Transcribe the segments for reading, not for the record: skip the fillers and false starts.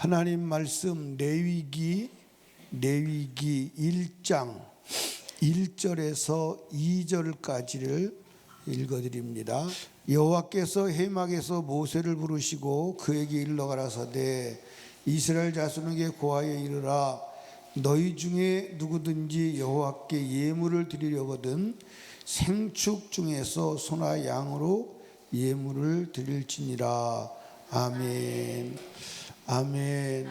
하나님 말씀 레위기 1장 1절에서 2절까지를 읽어드립니다. 여호와께서 해막에서 모세를 부르시고 그에게 일러 가라사대 이스라엘 자손에게 고하여 이르라 너희 중에 누구든지 여호와께 예물을 드리려거든 생축 중에서 소나 양으로 예물을 드릴지니라. 아멘. 아멘.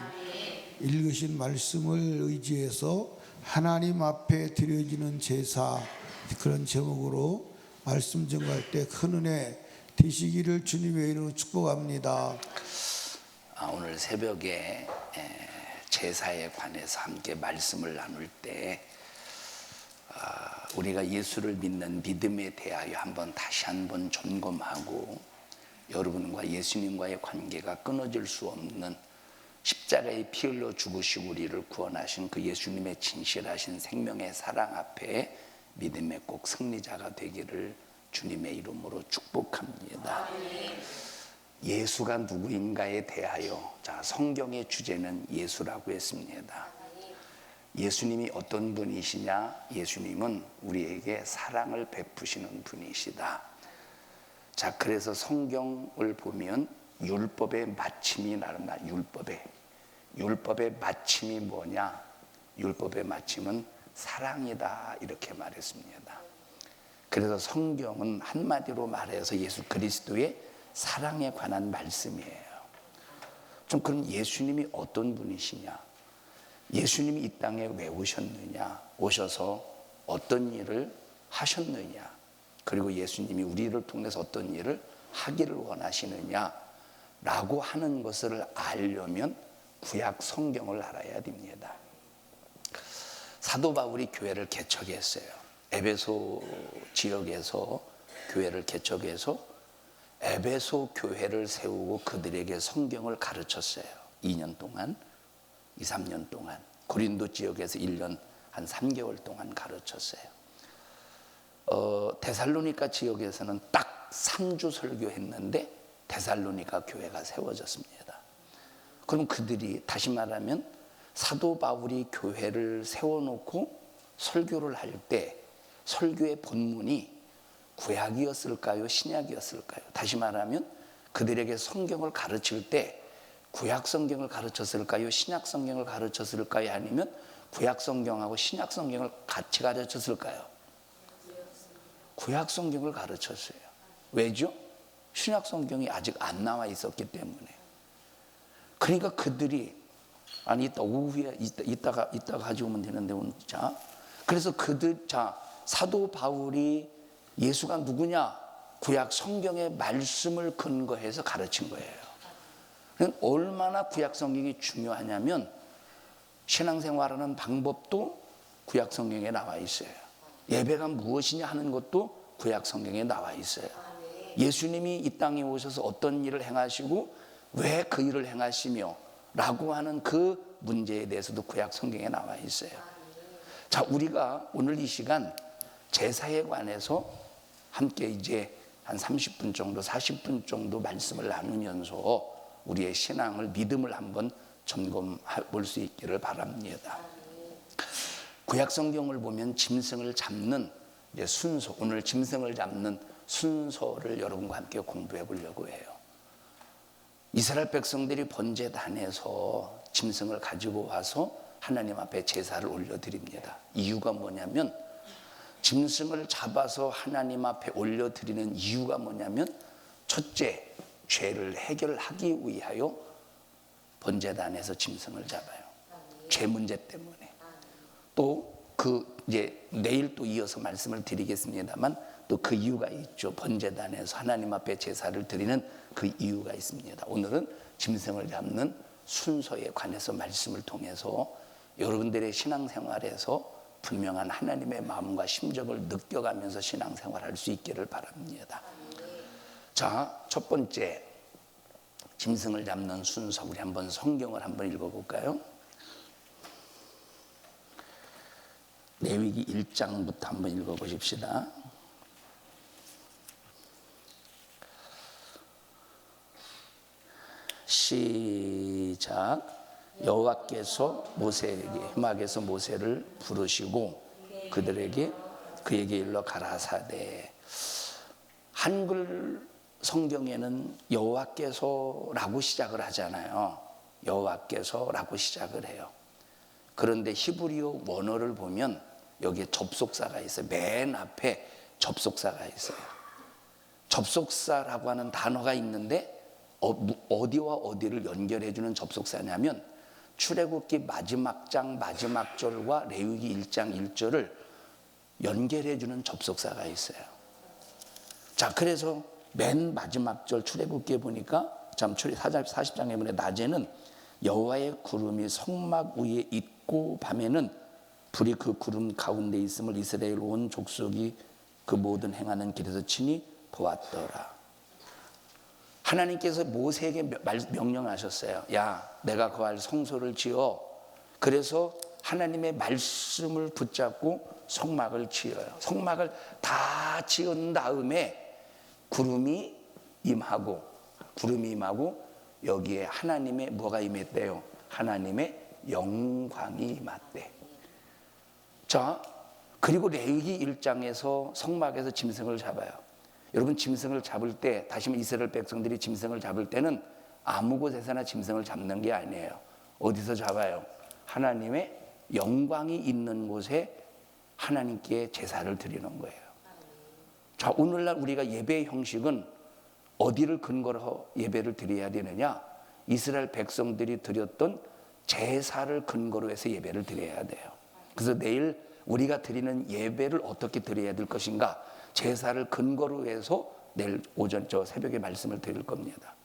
읽으신 말씀을 의지해서 하나님 앞에 드려지는 제사, 그런 제목으로 말씀 전할 때 큰 은혜 되시기를 주님의 이름으로 축복합니다. 오늘 새벽에 제사에 관해서 함께 말씀을 나눌 때 우리가 예수를 믿는 믿음에 대하여 다시 한번 점검하고 여러분과 예수님과의 관계가 끊어질 수 없는 십자가에 피 흘려 죽으시고 우리를 구원하신 그 예수님의 진실하신 생명의 사랑 앞에 믿음의 꼭 승리자가 되기를 주님의 이름으로 축복합니다. 예수가 누구인가에 대하여 성경의 주제는 예수라고 했습니다. 예수님이 어떤 분이시냐? 예수님은 우리에게 사랑을 베푸시는 분이시다. 그래서 성경을 보면 율법의 마침이 나른다. 율법의 마침이 뭐냐? 율법의 마침은 사랑이다, 이렇게 말했습니다. 그래서 성경은 한마디로 말해서 예수 그리스도의 사랑에 관한 말씀이에요. 그럼 예수님이 어떤 분이시냐? 예수님이 이 땅에 왜 오셨느냐? 오셔서 어떤 일을 하셨느냐? 그리고 예수님이 우리를 통해서 어떤 일을 하기를 원하시느냐? 라고 하는 것을 알려면 구약 성경을 알아야 됩니다. 사도 바울이 교회를 개척했어요. 에베소 지역에서 교회를 개척해서 에베소 교회를 세우고 그들에게 성경을 가르쳤어요. 2년 동안, 2, 3년 동안. 고린도 지역에서 1년 한 3개월 동안 가르쳤어요. 데살로니가 지역에서는 딱 3주 설교했는데 데살로니가 교회가 세워졌습니다. 그럼 그들이 다시 말하면 사도 바울이 교회를 세워놓고 설교를 할 때 설교의 본문이 구약이었을까요? 신약이었을까요? 다시 말하면 그들에게 성경을 가르칠 때 구약 성경을 가르쳤을까요? 신약 성경을 가르쳤을까요? 아니면 구약 성경하고 신약 성경을 같이 가르쳤을까요? 구약 성경을 가르쳤어요. 왜죠? 신약 성경이 아직 안 나와 있었기 때문에. 그러니까 그들이 이따 오후에 이따가 가져오면 되는데 그래서 사도 바울이 예수가 누구냐? 구약 성경의 말씀을 근거해서 가르친 거예요. 얼마나 구약 성경이 중요하냐면 신앙생활하는 방법도 구약 성경에 나와 있어요. 예배가 무엇이냐 하는 것도 구약 성경에 나와 있어요. 예수님이 이 땅에 오셔서 어떤 일을 행하시고 왜 그 일을 행하시며 라고 하는 그 문제에 대해서도 구약 성경에 나와 있어요. 우리가 오늘 이 시간 제사에 관해서 함께 이제 한 30분 정도 40분 정도 말씀을 나누면서 우리의 신앙을 믿음을 한번 점검해 볼 수 있기를 바랍니다. 구약 성경을 보면 짐승을 잡는 순서, 오늘 짐승을 잡는 순서를 여러분과 함께 공부해 보려고 해요. 이스라엘 백성들이 번제단에서 짐승을 가지고 와서 하나님 앞에 제사를 올려드립니다. 이유가 뭐냐면 짐승을 잡아서 하나님 앞에 올려드리는 이유가 뭐냐면 첫째, 죄를 해결하기 위하여 번제단에서 짐승을 잡아요. 죄 문제 때문에. 또 내일 또 이어서 말씀을 드리겠습니다만 또 그 이유가 있죠. 번제단에서 하나님 앞에 제사를 드리는 그 이유가 있습니다. 오늘은 짐승을 잡는 순서에 관해서 말씀을 통해서 여러분들의 신앙생활에서 분명한 하나님의 마음과 심정을 느껴가면서 신앙생활할 수 있기를 바랍니다. 첫 번째 짐승을 잡는 순서, 우리 한번 성경을 한번 읽어볼까요? 레위기 1장부터 한번 읽어보십시다. 시작. 여호와께서 모세에게 회막에서 모세를 부르시고 그에게 일러 가라사대. 한글 성경에는 여호와께서라고 시작을 하잖아요. 여호와께서라고 시작을 해요. 그런데 히브리어 원어를 보면 여기에 접속사가 있어요. 맨 앞에 접속사가 있어요. 접속사라고 하는 단어가 있는데 어디와 어디를 연결해주는 접속사냐면 출애굽기 마지막 장 마지막 절과 레위기 1장 1절을 연결해주는 접속사가 있어요. 자, 그래서 맨 마지막 절 출애굽기에 보니까 참 40장에 보면 낮에는 여호와의 구름이 성막 위에 있고 밤에는 불이 그 구름 가운데 있음을 이스라엘 온 족속이 그 모든 행하는 길에서 친히 보았더라. 하나님께서 모세에게 명령하셨어요. 야, 내가 거할 성소를 지어. 그래서 하나님의 말씀을 붙잡고 성막을 지어요. 성막을 다 지은 다음에 구름이 임하고 여기에 하나님의 뭐가 임했대요? 하나님의 영광이 임했대. 자, 그리고 레위기 1장에서 성막에서 짐승을 잡아요. 여러분, 짐승을 잡을 때, 다시 말해 이스라엘 백성들이 짐승을 잡을 때는 아무 곳에서나 짐승을 잡는 게 아니에요. 어디서 잡아요? 하나님의 영광이 있는 곳에 하나님께 제사를 드리는 거예요. 자, 오늘날 우리가 예배의 형식은 어디를 근거로 예배를 드려야 되느냐? 이스라엘 백성들이 드렸던 제사를 근거로 해서 예배를 드려야 돼요. 그래서 내일 우리가 드리는 예배를 어떻게 드려야 될 것인가? 제사를 근거로 해서 내일 오전 새벽에 말씀을 드릴 겁니다.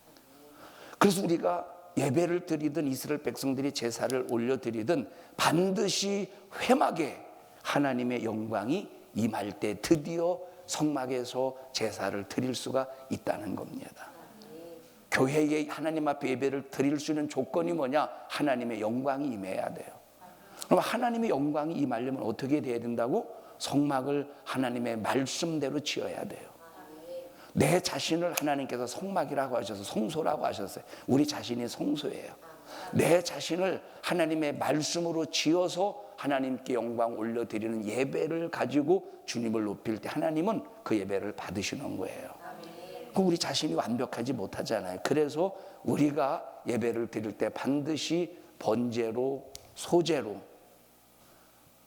그래서 우리가 예배를 드리든 이스라엘 백성들이 제사를 올려드리든 반드시 회막에 하나님의 영광이 임할 때 드디어 성막에서 제사를 드릴 수가 있다는 겁니다. 교회에 하나님 앞에 예배를 드릴 수 있는 조건이 뭐냐? 하나님의 영광이 임해야 돼요. 그럼 하나님의 영광이 임하려면 어떻게 돼야 된다고? 성막을 하나님의 말씀대로 지어야 돼요. 내 자신을 하나님께서 성막이라고 하셔서 성소라고 하셨어요. 우리 자신이 성소예요. 내 자신을 하나님의 말씀으로 지어서 하나님께 영광 올려드리는 예배를 가지고 주님을 높일 때 하나님은 그 예배를 받으시는 거예요. 그 우리 자신이 완벽하지 못하잖아요. 그래서 우리가 예배를 드릴 때 반드시 번제로, 소제로,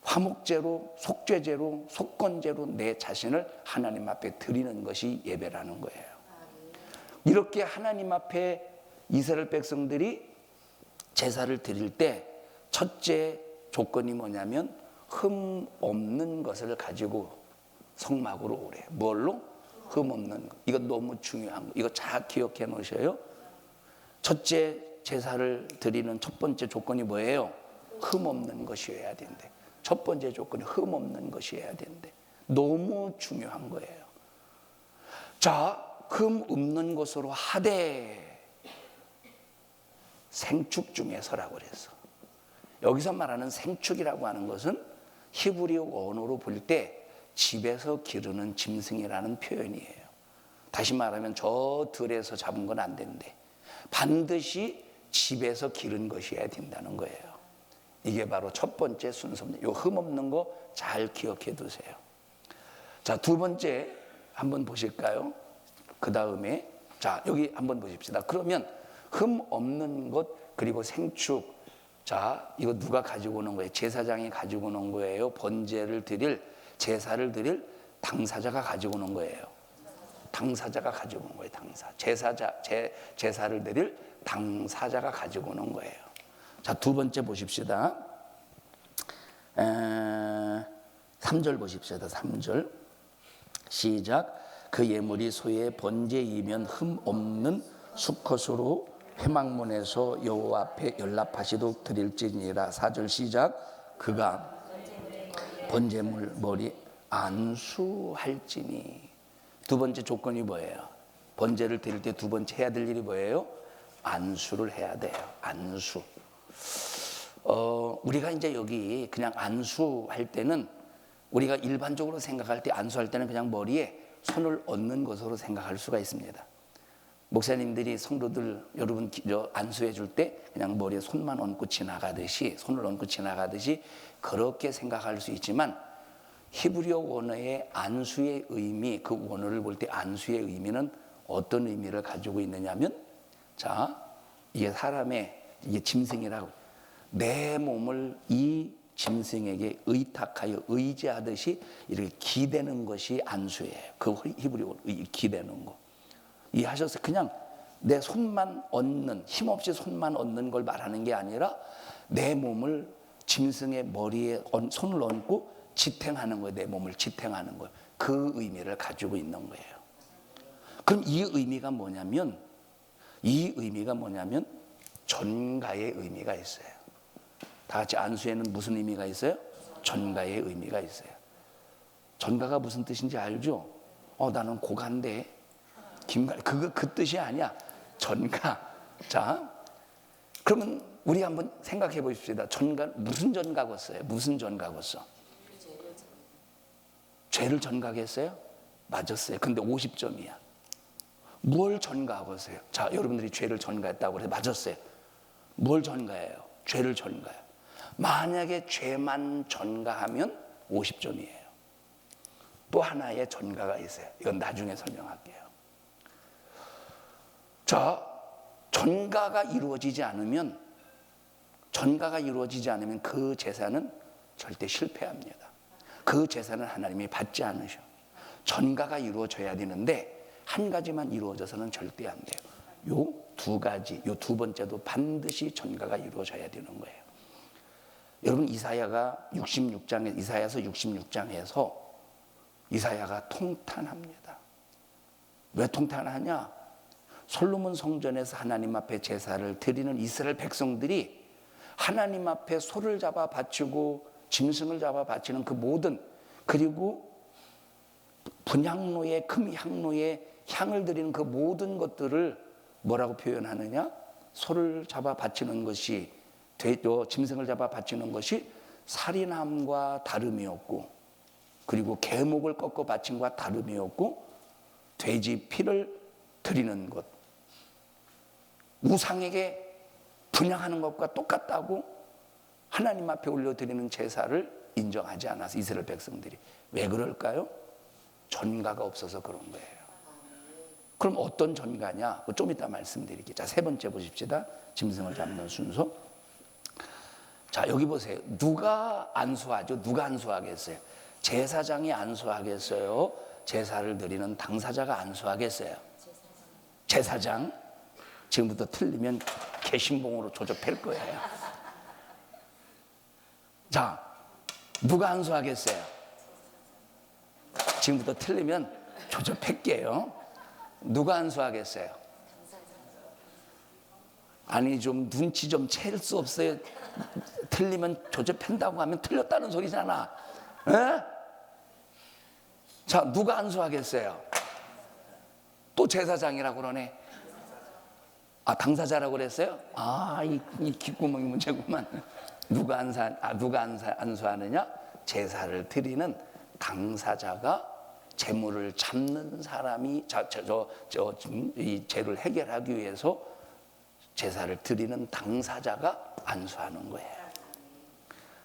화목제로, 속죄제로, 속건제로 내 자신을 하나님 앞에 드리는 것이 예배라는 거예요. 이렇게 하나님 앞에 이스라엘 백성들이 제사를 드릴 때 첫째 조건이 뭐냐면 흠 없는 것을 가지고 성막으로 오래. 뭘로? 흠 없는 것. 이거 너무 중요한 거. 이거 잘 기억해 놓으셔요. 첫째 제사를 드리는 첫 번째 조건이 뭐예요? 흠 없는 것이어야 된대. 첫 번째 조건이 흠 없는 것이어야 된대. 너무 중요한 거예요. 자, 흠 없는 것으로 하되 생축 중에서라고 그랬어. 여기서 말하는 생축이라고 하는 것은 히브리어 원어로 볼 때 집에서 기르는 짐승이라는 표현이에요. 다시 말하면 저 들에서 잡은 건 안 된대. 반드시 집에서 기른 것이어야 된다는 거예요. 이게 바로 첫 번째 순서입니다. 요 흠 없는 거 잘 기억해 두세요. 자, 두 번째 한번 보실까요? 그 다음에 자, 여기 한번 보십시다. 그러면 흠 없는 것 그리고 생축. 자, 이거 누가 가지고 오는 거예요? 제사장이 가지고 오는 거예요? 번제를 드릴, 제사를 드릴 당사자가 가지고 오는 거예요. 당사자가 가지고 오는 거예요. 제사를 드릴 당사자가 가지고 오는 거예요. 자, 두 번째 보십시다. 3절 보십시다. 3절 시작. 그 예물이 소의 번제이면 흠 없는 수컷으로 회막문에서 여호와 앞에 연락하시도록 드릴지니라. 4절 시작. 그가 번제물 머리 안수할지니. 두 번째 조건이 뭐예요? 번제를 드릴 때 두 번째 해야 될 일이 뭐예요? 안수를 해야 돼요. 안수. 우리가 이제 여기 그냥 안수할 때는 우리가 일반적으로 생각할 때 안수할 때는 그냥 머리에 손을 얹는 것으로 생각할 수가 있습니다. 목사님들이 성도들 여러분 안수해 줄 때 그냥 머리에 손만 얹고 지나가듯이, 손을 얹고 지나가듯이 그렇게 생각할 수 있지만, 히브리어 원어의 안수의 의미, 그 원어를 볼 때 안수의 의미는 어떤 의미를 가지고 있느냐면, 자, 이게 사람의, 이게 짐승이라고, 내 몸을 이 짐승에게 의탁하여 의지하듯이 이렇게 기대는 것이 안수예요. 그 히브리어 기대는 거. 이해하셨어요? 그냥 내 손만 얹는, 힘없이 손만 얹는 걸 말하는 게 아니라 내 몸을 짐승의 머리에 손을 얹고 지탱하는 거예요. 내 몸을 지탱하는 거예요. 그 의미를 가지고 있는 거예요. 그럼 이 의미가 뭐냐면, 전가의 의미가 있어요. 다 같이 안수에는 무슨 의미가 있어요? 전가의 의미가 있어요. 전가가 무슨 뜻인지 알죠? 나는 고간데 그 뜻이 아니야. 전가. 자, 그러면 우리 한번 생각해 보십시다. 전가, 무슨 전가고 써요? 무슨 전가고 써? 죄를 전가했어요? 맞았어요. 근데 50점이야. 뭘 전가하고 있어요? 자, 여러분들이 죄를 전가했다고 해서 맞았어요. 뭘 전가해요? 죄를 전가해요. 만약에 죄만 전가하면 50점이에요. 또 하나의 전가가 있어요. 이건 나중에 설명할게요. 자, 전가가 이루어지지 않으면 그 제사는 절대 실패합니다. 그 제사는 하나님이 받지 않으셔. 전가가 이루어져야 되는데 한 가지만 이루어져서는 절대 안 돼요. 요 두 가지, 요 두 번째도 반드시 전가가 이루어져야 되는 거예요. 여러분, 이사야서 66장에서 이사야가 통탄합니다. 왜 통탄하냐? 솔로몬 성전에서 하나님 앞에 제사를 드리는 이스라엘 백성들이 하나님 앞에 소를 잡아 바치고 짐승을 잡아 바치는 그 모든, 그리고 분향로에, 금향로에 향을 드리는 그 모든 것들을 뭐라고 표현하느냐? 소를 잡아 바치는 것이, 짐승을 잡아 바치는 것이 살인함과 다름이 없고, 그리고 계목을 꺾어 바친 것과 다름이 없고, 돼지 피를 드리는 것, 우상에게 분향하는 것과 똑같다고 하나님 앞에 올려드리는 제사를 인정하지 않아서 이스라엘 백성들이. 왜 그럴까요? 전가가 없어서 그런 거예요. 그럼 어떤 전가냐? 좀 이따 말씀드릴게요. 자, 세 번째 보십시다. 짐승을 잡는 순서. 자, 여기 보세요. 누가 안수하죠? 누가 안수하겠어요? 제사장이 안수하겠어요? 제사를 드리는 당사자가 안수하겠어요? 제사장. 지금부터 틀리면 개신봉으로 조져팰 거예요. 자, 누가 안수하겠어요? 지금부터 틀리면 조져팰게요. 누가 안수하겠어요? 아니, 좀 눈치 좀 챌 수 없어요? 틀리면 조져팬다고 하면 틀렸다는 소리잖아. 에? 자, 누가 안수하겠어요? 또 제사장이라고 그러네. 아, 당사자라고 그랬어요? 아, 이 귓구멍이 문제구만. 누가 안수하느냐? 제사를 드리는 당사자가 재물을 잡는 사람이 이 죄를 해결하기 위해서 제사를 드리는 당사자가 안수하는 거예요.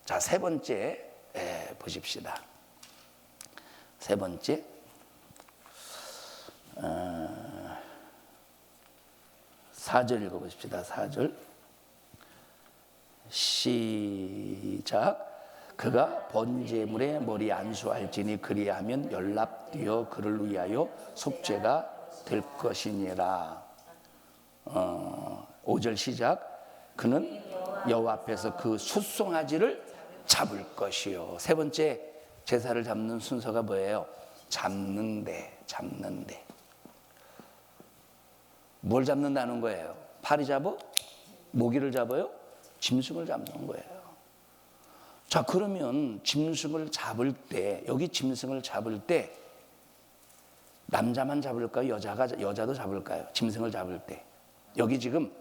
자, 세 번째 보십시다. 세 번째, 4절 읽어보십시다. 4절 시작. 그가 번제물에 머리 안수할지니 그리하면 연락되어 그를 위하여 속죄가 될 것이니라. 5절 시작. 그는 여호와 앞에서 그 숫송아지를 잡을 것이요. 세 번째 제사를 잡는 순서가 뭐예요? 잡는데. 뭘 잡는다는 거예요? 파리 잡어? 모기를 잡아요? 짐승을 잡는 거예요. 자, 그러면 짐승을 잡을 때, 여기 짐승을 잡을 때 남자만 잡을까요? 여자도 잡을까요? 짐승을 잡을 때. 여기 지금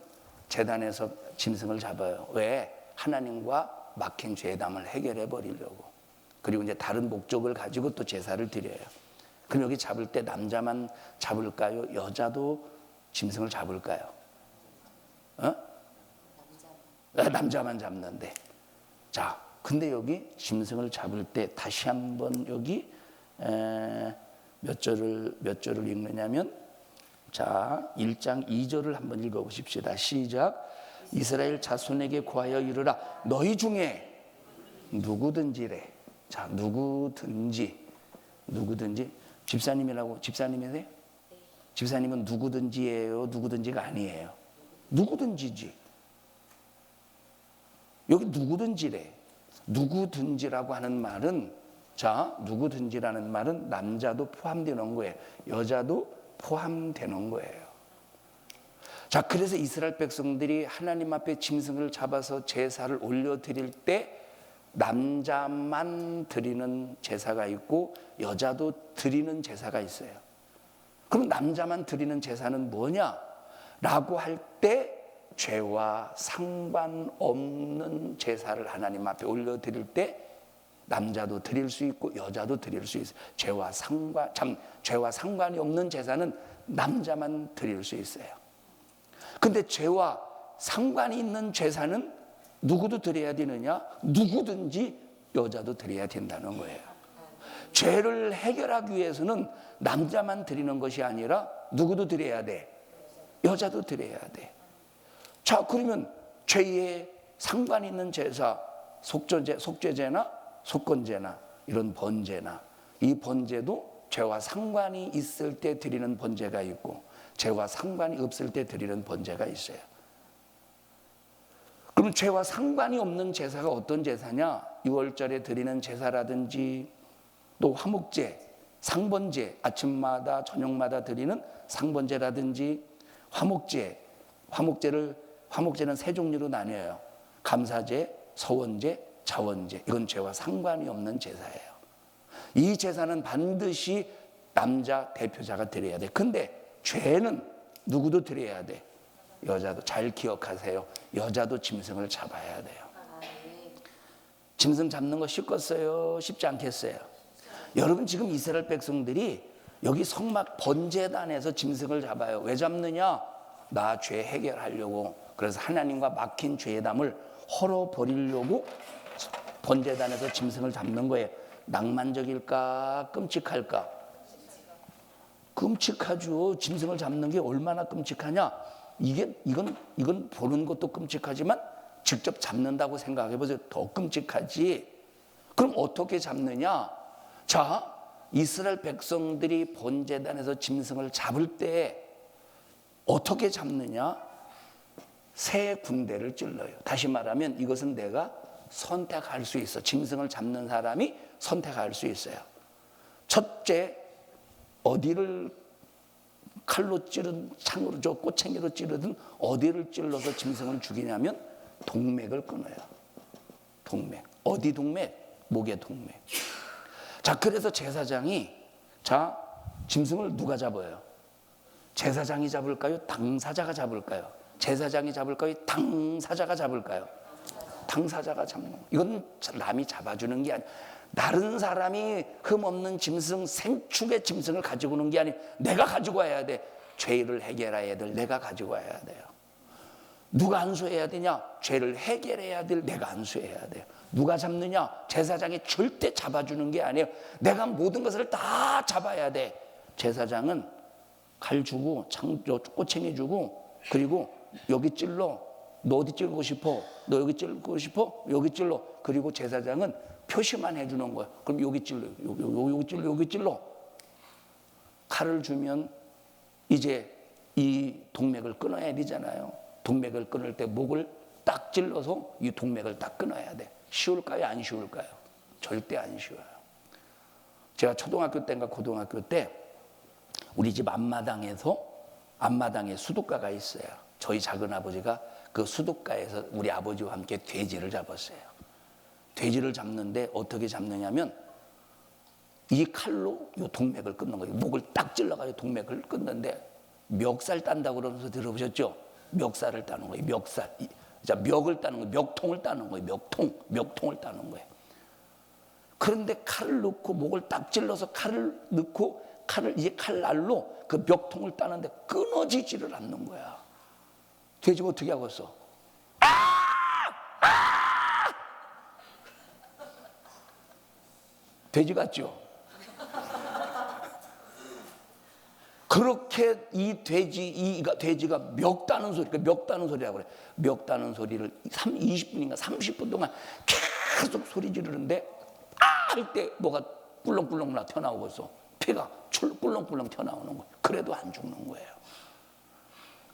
제단에서 짐승을 잡아요. 왜? 하나님과 막힌 죄담을 해결해 버리려고. 그리고 이제 다른 목적을 가지고 또 제사를 드려요. 그럼 여기 잡을 때 남자만 잡을까요? 여자도 짐승을 잡을까요? 남자만 잡는데. 자, 근데 여기 짐승을 잡을 때 다시 한번 여기 몇 절을 읽느냐면, 자, 1장 2절을 한번 읽어보십시다. 시작. 이스라엘 자손에게 고하여 이르라. 너희 중에 누구든지래. 자, 누구든지. 집사님이세요? 집사님은 누구든지예요? 누구든지가 아니에요? 누구든지지. 여기 누구든지래. 누구든지라고 하는 말은, 자, 누구든지라는 말은 남자도 포함되는 거예요. 여자도 포함되는 거예요. 자, 그래서 이스라엘 백성들이 하나님 앞에 짐승을 잡아서 제사를 올려드릴 때 남자만 드리는 제사가 있고 여자도 드리는 제사가 있어요. 그럼 남자만 드리는 제사는 뭐냐? 라고 할 때 죄와 상관없는 제사를 하나님 앞에 올려드릴 때 남자도 드릴 수 있고 여자도 드릴 수 있어요. 죄와 상관이 없는 제사는 남자만 드릴 수 있어요. 근데 죄와 상관이 있는 제사는 누구도 드려야 되느냐? 누구든지 여자도 드려야 된다는 거예요. 죄를 해결하기 위해서는 남자만 드리는 것이 아니라 누구도 드려야 돼? 여자도 드려야 돼. 자, 그러면 죄에 상관이 있는 제사, 속죄제나 속건제나 이런 번제나, 이 번제도 죄와 상관이 있을 때 드리는 번제가 있고 죄와 상관이 없을 때 드리는 번제가 있어요. 그럼 죄와 상관이 없는 제사가 어떤 제사냐? 6월절에 드리는 제사라든지 또 화목제, 상번제, 아침마다 저녁마다 드리는 상번제라든지 화목제는 세 종류로 나뉘어요. 감사제, 서원제, 자원제. 이건 죄와 상관이 없는 제사예요. 이 제사는 반드시 남자 대표자가 드려야 돼. 근데 죄는 누구도 드려야 돼. 여자도. 잘 기억하세요. 여자도 짐승을 잡아야 돼요. 짐승 잡는 거 쉽겠어요? 쉽지 않겠어요? 여러분, 지금 이스라엘 백성들이 여기 성막 번제단에서 짐승을 잡아요. 왜 잡느냐? 나 죄 해결하려고. 그래서 하나님과 막힌 죄담을 헐어버리려고 번제단에서 짐승을 잡는 거예요. 낭만적일까? 끔찍할까? 끔찍하죠. 짐승을 잡는 게 얼마나 끔찍하냐? 이건 보는 것도 끔찍하지만 직접 잡는다고 생각해 보세요. 더 끔찍하지. 그럼 어떻게 잡느냐? 자, 이스라엘 백성들이 번제단에서 짐승을 잡을 때 어떻게 잡느냐? 세 군데를 찔러요. 다시 말하면 이것은 내가 선택할 수 있어. 짐승을 잡는 사람이 선택할 수 있어요. 첫째, 어디를 칼로 찌르든 창으로 꼬챙이로 찌르든 어디를 찔러서 짐승을 죽이냐면 동맥을 끊어요. 동맥. 어디 동맥? 목의 동맥. 자, 그래서 제사장이, 자, 짐승을 누가 잡아요? 제사장이 잡을까요? 당사자가 잡을까요? 제사장이 잡을까요? 당사자가 잡을까요? 당사자가 잡는 거. 이건 남이 잡아주는 게 아니야. 다른 사람이 흠없는 짐승, 생축의 짐승을 가지고 오는 게 아니야. 내가 가지고 와야 돼. 죄를 해결해야 될 내가 가지고 와야 돼요. 누가 안수해야 되냐? 죄를 해결해야 될 내가 안수해야 돼요. 누가 잡느냐? 제사장이 절대 잡아주는 게 아니에요. 내가 모든 것을 다 잡아야 돼. 제사장은 칼 주고 꼬챙이 주고, 그리고 여기 찔러. 너 어디 찔고 싶어? 너 여기 찔고 싶어? 여기 찔러. 그리고 제사장은 표시만 해주는 거예요. 그럼 여기 찔러, 여기 찔러, 여기 찔러. 칼을 주면 이제 이 동맥을 끊어야 되잖아요. 동맥을 끊을 때 목을 딱 찔러서 이 동맥을 딱 끊어야 돼. 쉬울까요? 안 쉬울까요? 절대 안 쉬워요. 제가 초등학교 때인가 고등학교 때 우리 집 앞마당에 수도가가 있어요. 저희 작은아버지가 그 수도가에서 우리 아버지와 함께 돼지를 잡았어요. 돼지를 잡는데 어떻게 잡느냐면 이 칼로 이 동맥을 끊는 거예요. 목을 딱 찔러가지고 동맥을 끊는데 멱살 딴다고 그러면서 들어보셨죠? 멱살을 따는 거예요. 멱살. 자, 멱을 따는 거예요. 멱통을 따는 거예요. 멱통을 따는 거예요. 그런데 칼을 넣고 목을 딱 찔러서 칼을 넣고 이제 칼날로 그 멱통을 따는데 끊어지지를 않는 거야. 돼지가 어떻게 하겠어? 돼지 같죠? 그렇게 이 돼지가 멱다는 소리, 멱다는 소리라고 그래. 멱다는 소리를 20분인가 30분 동안 계속 소리 지르는데 할 때 뭐가 꿀렁꿀렁 튀어나오고서 피가 꿀렁꿀렁 튀어나오는 거야. 그래도 안 죽는 거예요.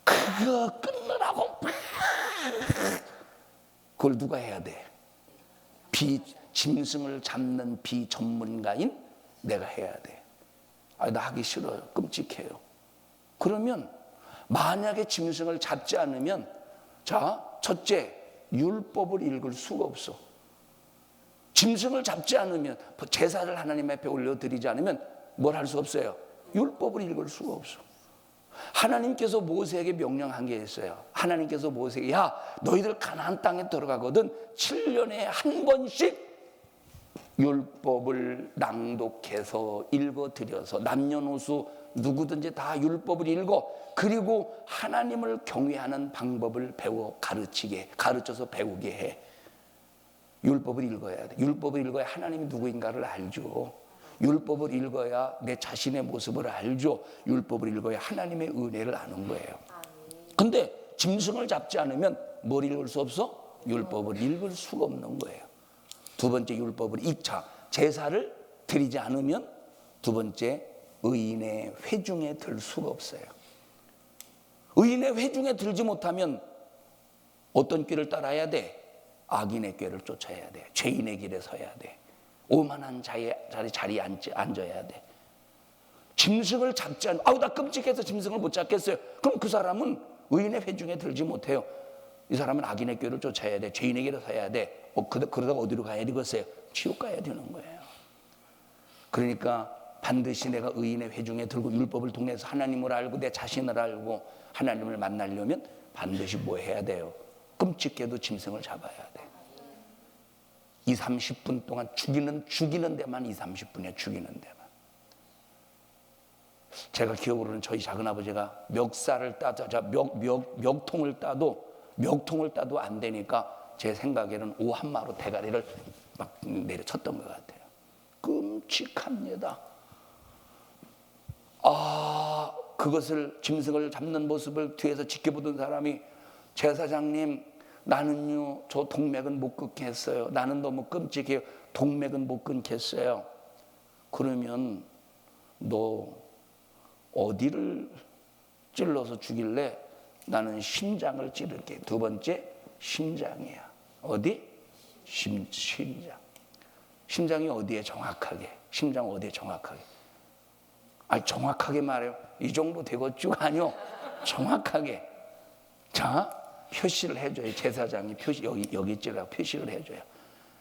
그거 끊으라고 그걸 누가 해야 돼? 짐승을 잡는 비전문가인 내가 해야 돼. 나 하기 싫어요. 끔찍해요. 그러면 만약에 짐승을 잡지 않으면, 자, 첫째, 율법을 읽을 수가 없어. 짐승을 잡지 않으면, 제사를 하나님 앞에 올려드리지 않으면 뭘 할 수 없어요? 율법을 읽을 수가 없어. 하나님께서 모세에게 명령한 게 있어요. 하나님께서 모세에게, 야, 너희들 가나안 땅에 들어가거든 7년에 한 번씩 율법을 낭독해서 읽어드려서, 남녀노소 누구든지 다 율법을 읽어, 그리고 하나님을 경외하는 방법을 가르쳐서 배우게 해. 율법을 읽어야 돼. 율법을 읽어야 하나님이 누구인가를 알죠. 율법을 읽어야 내 자신의 모습을 알죠. 율법을 읽어야 하나님의 은혜를 아는 거예요. 근데 짐승을 잡지 않으면 뭘 읽을 수 없어? 율법을 읽을 수가 없는 거예요. 두 번째, 율법을 읽자. 제사를 드리지 않으면 두 번째, 의인의 회중에 들 수가 없어요. 의인의 회중에 들지 못하면 어떤 길을 따라야 돼? 악인의 꾀를 쫓아야 돼. 죄인의 길에 서야 돼. 오만한 자리에 앉아야 돼. 짐승을 잡지 않으면, 나 끔찍해서 짐승을 못 잡겠어요. 그럼 그 사람은 의인의 회중에 들지 못해요. 이 사람은 악인의 꾀를 쫓아야 돼. 죄인의 길에 서야 돼. 그러다가 어디로 가야 되겠어요? 지옥 가야 되는 거예요. 그러니까 반드시 내가 의인의 회중에 들고 율법을 통해서 하나님을 알고 내 자신을 알고 하나님을 만나려면 반드시 뭐 해야 돼요? 끔찍해도 짐승을 잡아야 돼. 2, 30분 동안 죽이는 데만 2, 30분이야. 죽이는 데만. 제가 기억으로는 저희 작은아버지가 멱살을 멱통을 따도 안 되니까 제 생각에는 오 한마로 대가리를 막 내려쳤던 것 같아요. 끔찍합니다. 그것을, 짐승을 잡는 모습을 뒤에서 지켜보던 사람이, 제사장님, 나는요, 저 동맥은 못 끊겠어요. 나는 너무 끔찍해요. 동맥은 못 끊겠어요. 그러면 너 어디를 찔러서 죽일래? 나는 심장을 찌를게. 두 번째, 심장이야. 어디? 심장. 심장이 어디에 정확하게? 심장 어디에 정확하게? 정확하게 말해요. 이 정도 되겠죠? 아니요. 정확하게. 자, 표시를 해줘요. 제사장이 여기 찌르라고 표시를 해줘요.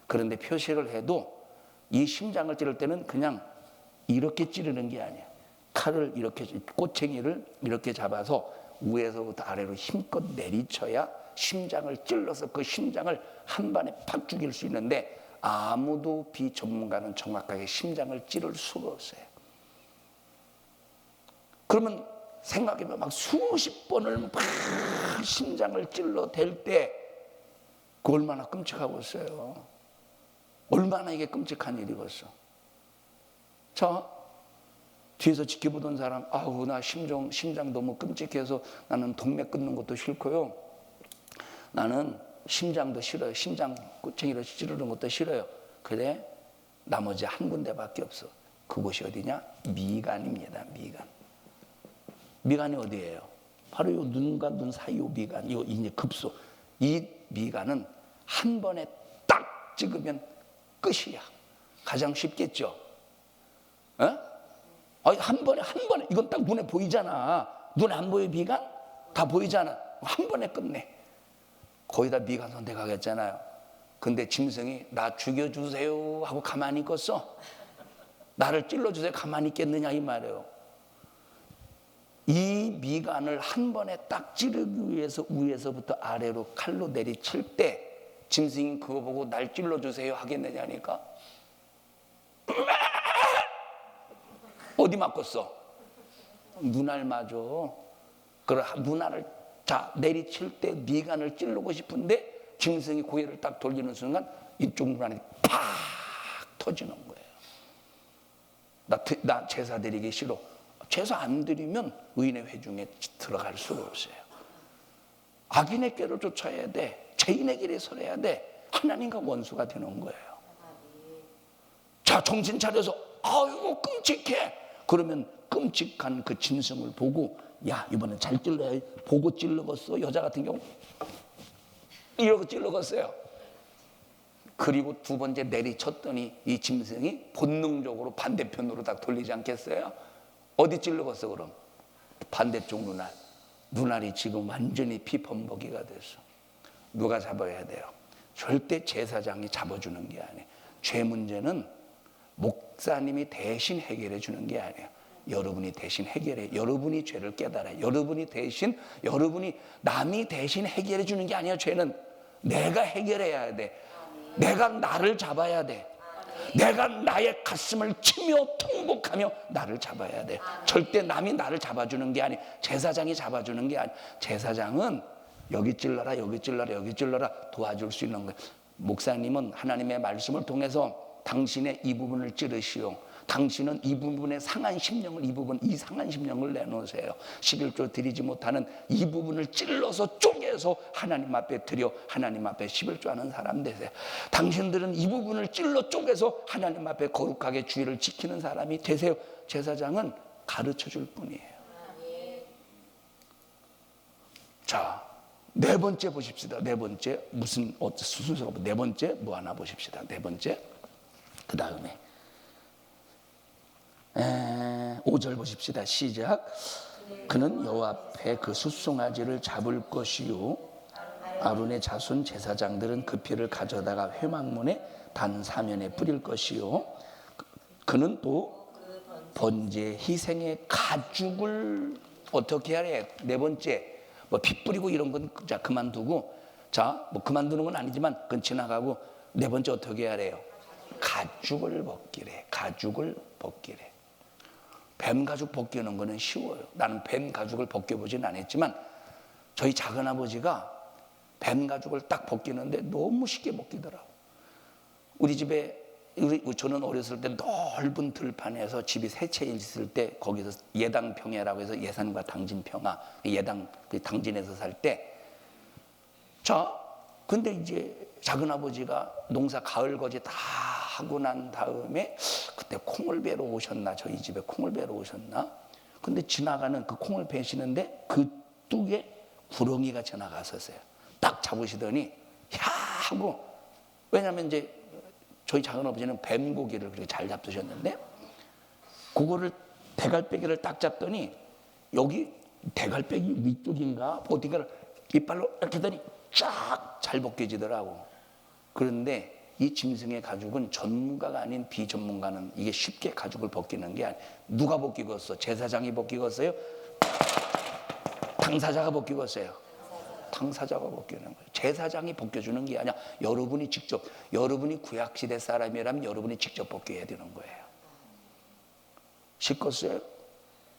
그런데 표시를 해도 이 심장을 찌를 때는 그냥 이렇게 찌르는 게 아니야. 칼을 이렇게, 꼬챙이를 이렇게 잡아서 위에서부터 아래로 힘껏 내리쳐야 심장을 찔러서 그 심장을 한 번에 팍 죽일 수 있는데, 아무도 비전문가는 정확하게 심장을 찌를 수가 없어요. 그러면 생각해보면 막 수십 번을 막 심장을 찔러 댈 때 그 얼마나 끔찍하겠어요. 얼마나 이게 끔찍한 일이겠어. 자, 뒤에서 지켜보던 사람, 나 심장 너무 끔찍해서 나는 동맥 끊는 것도 싫고요. 나는 심장도 싫어요. 심장 꼬챙이로 찌르는 것도 싫어요. 그래, 나머지 한 군데밖에 없어. 그곳이 어디냐? 미간입니다. 미간이 어디예요? 바로 요 눈과 눈 사이 요 미간, 요 이제 급소. 이 미간은 한 번에 딱 찍으면 끝이야. 가장 쉽겠죠? 한 번에 이건 딱 눈에 보이잖아. 눈에 안 보여 미간? 다 보이잖아. 한 번에 끝내. 거의 다 미간 선택하겠잖아요. 근데 짐승이 나 죽여주세요 하고 가만히 있겠어? 나를 찔러주세요 가만히 있겠느냐 이 말이에요. 이 미간을 한 번에 딱 찌르기 위해서 위에서부터 아래로 칼로 내리칠 때 짐승이 그거 보고 날 찔러주세요 하겠느냐니까. 어디 맞겠어? 눈알 맞아. 그래 눈알을 자 내리칠 때 미간을 찌르고 싶은데 짐승이 고개를 딱 돌리는 순간 이쪽 눈알이 팍 터지는 거예요. 나 제사 드리기 싫어. 제사 안 드리면 의인의 회중에 들어갈 수가 없어요. 악인의 꾀를 쫓아야 돼. 죄인의 길에 서야 돼. 하나님과 원수가 되는 거예요. 자, 정신 차려서 아이고 끔찍해. 그러면 끔찍한 그 짐승을 보고 야 이번엔 잘 찔러야 보고 찔러겠어. 여자 같은 경우 이러고 찔러겠어요. 그리고 두 번째 내리쳤더니 이 짐승이 본능적으로 반대편으로 딱 돌리지 않겠어요? 어디 찔러겠어 그럼? 반대쪽 눈알. 눈알이 지금 완전히 피범벅이가 됐어. 누가 잡아야 돼요? 절대 제사장이 잡아주는 게 아니에요. 죄 문제는 목사님이 대신 해결해 주는 게 아니에요. 여러분이 대신 해결해. 여러분이 죄를 깨달아요. 여러분이 남이 대신 해결해 주는 게 아니에요. 죄는 내가 해결해야 돼. 내가 나를 잡아야 돼. 내가 나의 가슴을 치며 통곡하며 나를 잡아야 돼. 절대 남이 나를 잡아주는 게 아니에요. 제사장이 잡아주는 게 아니에요. 제사장은 여기 찔러라 여기 찔러라 여기 찔러라 도와줄 수 있는 거예요. 목사님은 하나님의 말씀을 통해서 당신의 이 부분을 찌르시오. 당신은 이 부분의 상한 심령을 이 상한 심령을 내놓으세요. 11조 드리지 못하는 이 부분을 찔러서 쪼개서 하나님 앞에 드려 하나님 앞에 11조 하는 사람 되세요. 당신들은 이 부분을 찔러 쪼개서 하나님 앞에 거룩하게 주의를 지키는 사람이 되세요. 제사장은 가르쳐 줄 뿐이에요. 자, 네 번째 보십시다. 네 번째 무슨 순서가 네 번째 뭐 하나 보십시다. 네 번째 그 다음에 5절 보십시다. 시작. 그는 여호와 앞에 그 숫송아지를 잡을 것이요 아론의 자손 제사장들은 그 피를 가져다가 회막문에 단 사면에 뿌릴 것이요 그는 또 번제 희생의 가죽을 어떻게 하래? 네 번째 뭐 피 뿌리고 이런 건 자 그만두고 자 뭐 그만두는 건 아니지만 그건 지나가고 네 번째 어떻게 하래요? 가죽을 벗기래. 가죽을 벗기래. 뱀 가죽 벗기는 거는 쉬워요. 나는 뱀 가죽을 벗겨보진 않았지만 저희 작은아버지가 뱀 가죽을 딱 벗기는데 너무 쉽게 벗기더라고. 우리 집에 저는 어렸을 때 넓은 들판에서 집이 세 채 있을 때 거기서 예당평야라고 해서 예산과 당진평야 예당 당진에서 살 때 자 근데 이제 작은아버지가 농사 가을 거지 다 하고 난 다음에 그때 콩을 베러 오셨나 저희 집에 콩을 베러 오셨나 근데 지나가는 그 콩을 베시는데 그 뚝에 구렁이가 지나갔었어요. 딱 잡으시더니 야 하고 왜냐면 이제 저희 작은아버지는 뱀고기를 그렇게 잘 잡수셨는데 그거를 대갈배기를 딱 잡더니 여기 대갈배기 위쪽인가 어딘가를 이빨로 이렇게 하더니 쫙 잘 벗겨지더라고. 그런데 이 짐승의 가죽은 전문가가 아닌 비전문가는 이게 쉽게 가죽을 벗기는 게 아니에요. 누가 벗기겠어? 제사장이 벗기겠어요? 당사자가 벗기겠어요? 당사자가 벗기는 거예요. 제사장이 벗겨주는 게 아니야. 여러분이 직접, 여러분이 구약시대 사람이라면 여러분이 직접 벗겨야 되는 거예요. 쉽겠어요?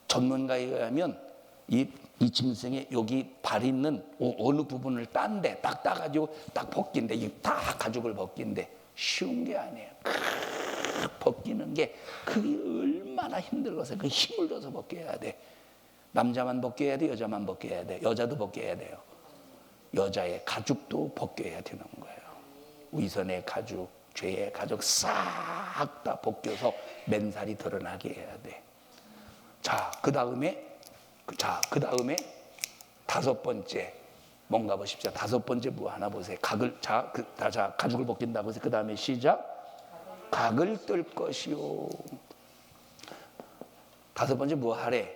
전문가에 의하면 이 짐승의 여기 발 있는 어느 부분을 딴데 딱 따가지고 딱 벗긴데 이 다 가죽을 벗긴데 쉬운 게 아니에요. 벗기는 게 그게 얼마나 힘들어서 그 힘을 줘서 벗겨야 돼. 남자만 벗겨야 돼, 여자만 벗겨야 돼. 여자도 벗겨야 돼요. 여자의 가죽도 벗겨야 되는 거예요. 위선의 가죽, 죄의 가죽 싹 다 벗겨서 맨살이 드러나게 해야 돼. 자, 그 다음에 다섯 번째 뭔가 보십시오. 다섯 번째 뭐 하나 보세요. 가죽을 벗긴다고 해서 그 다음에 시작. 각을 뜰 것이요. 다섯 번째 뭐 하래?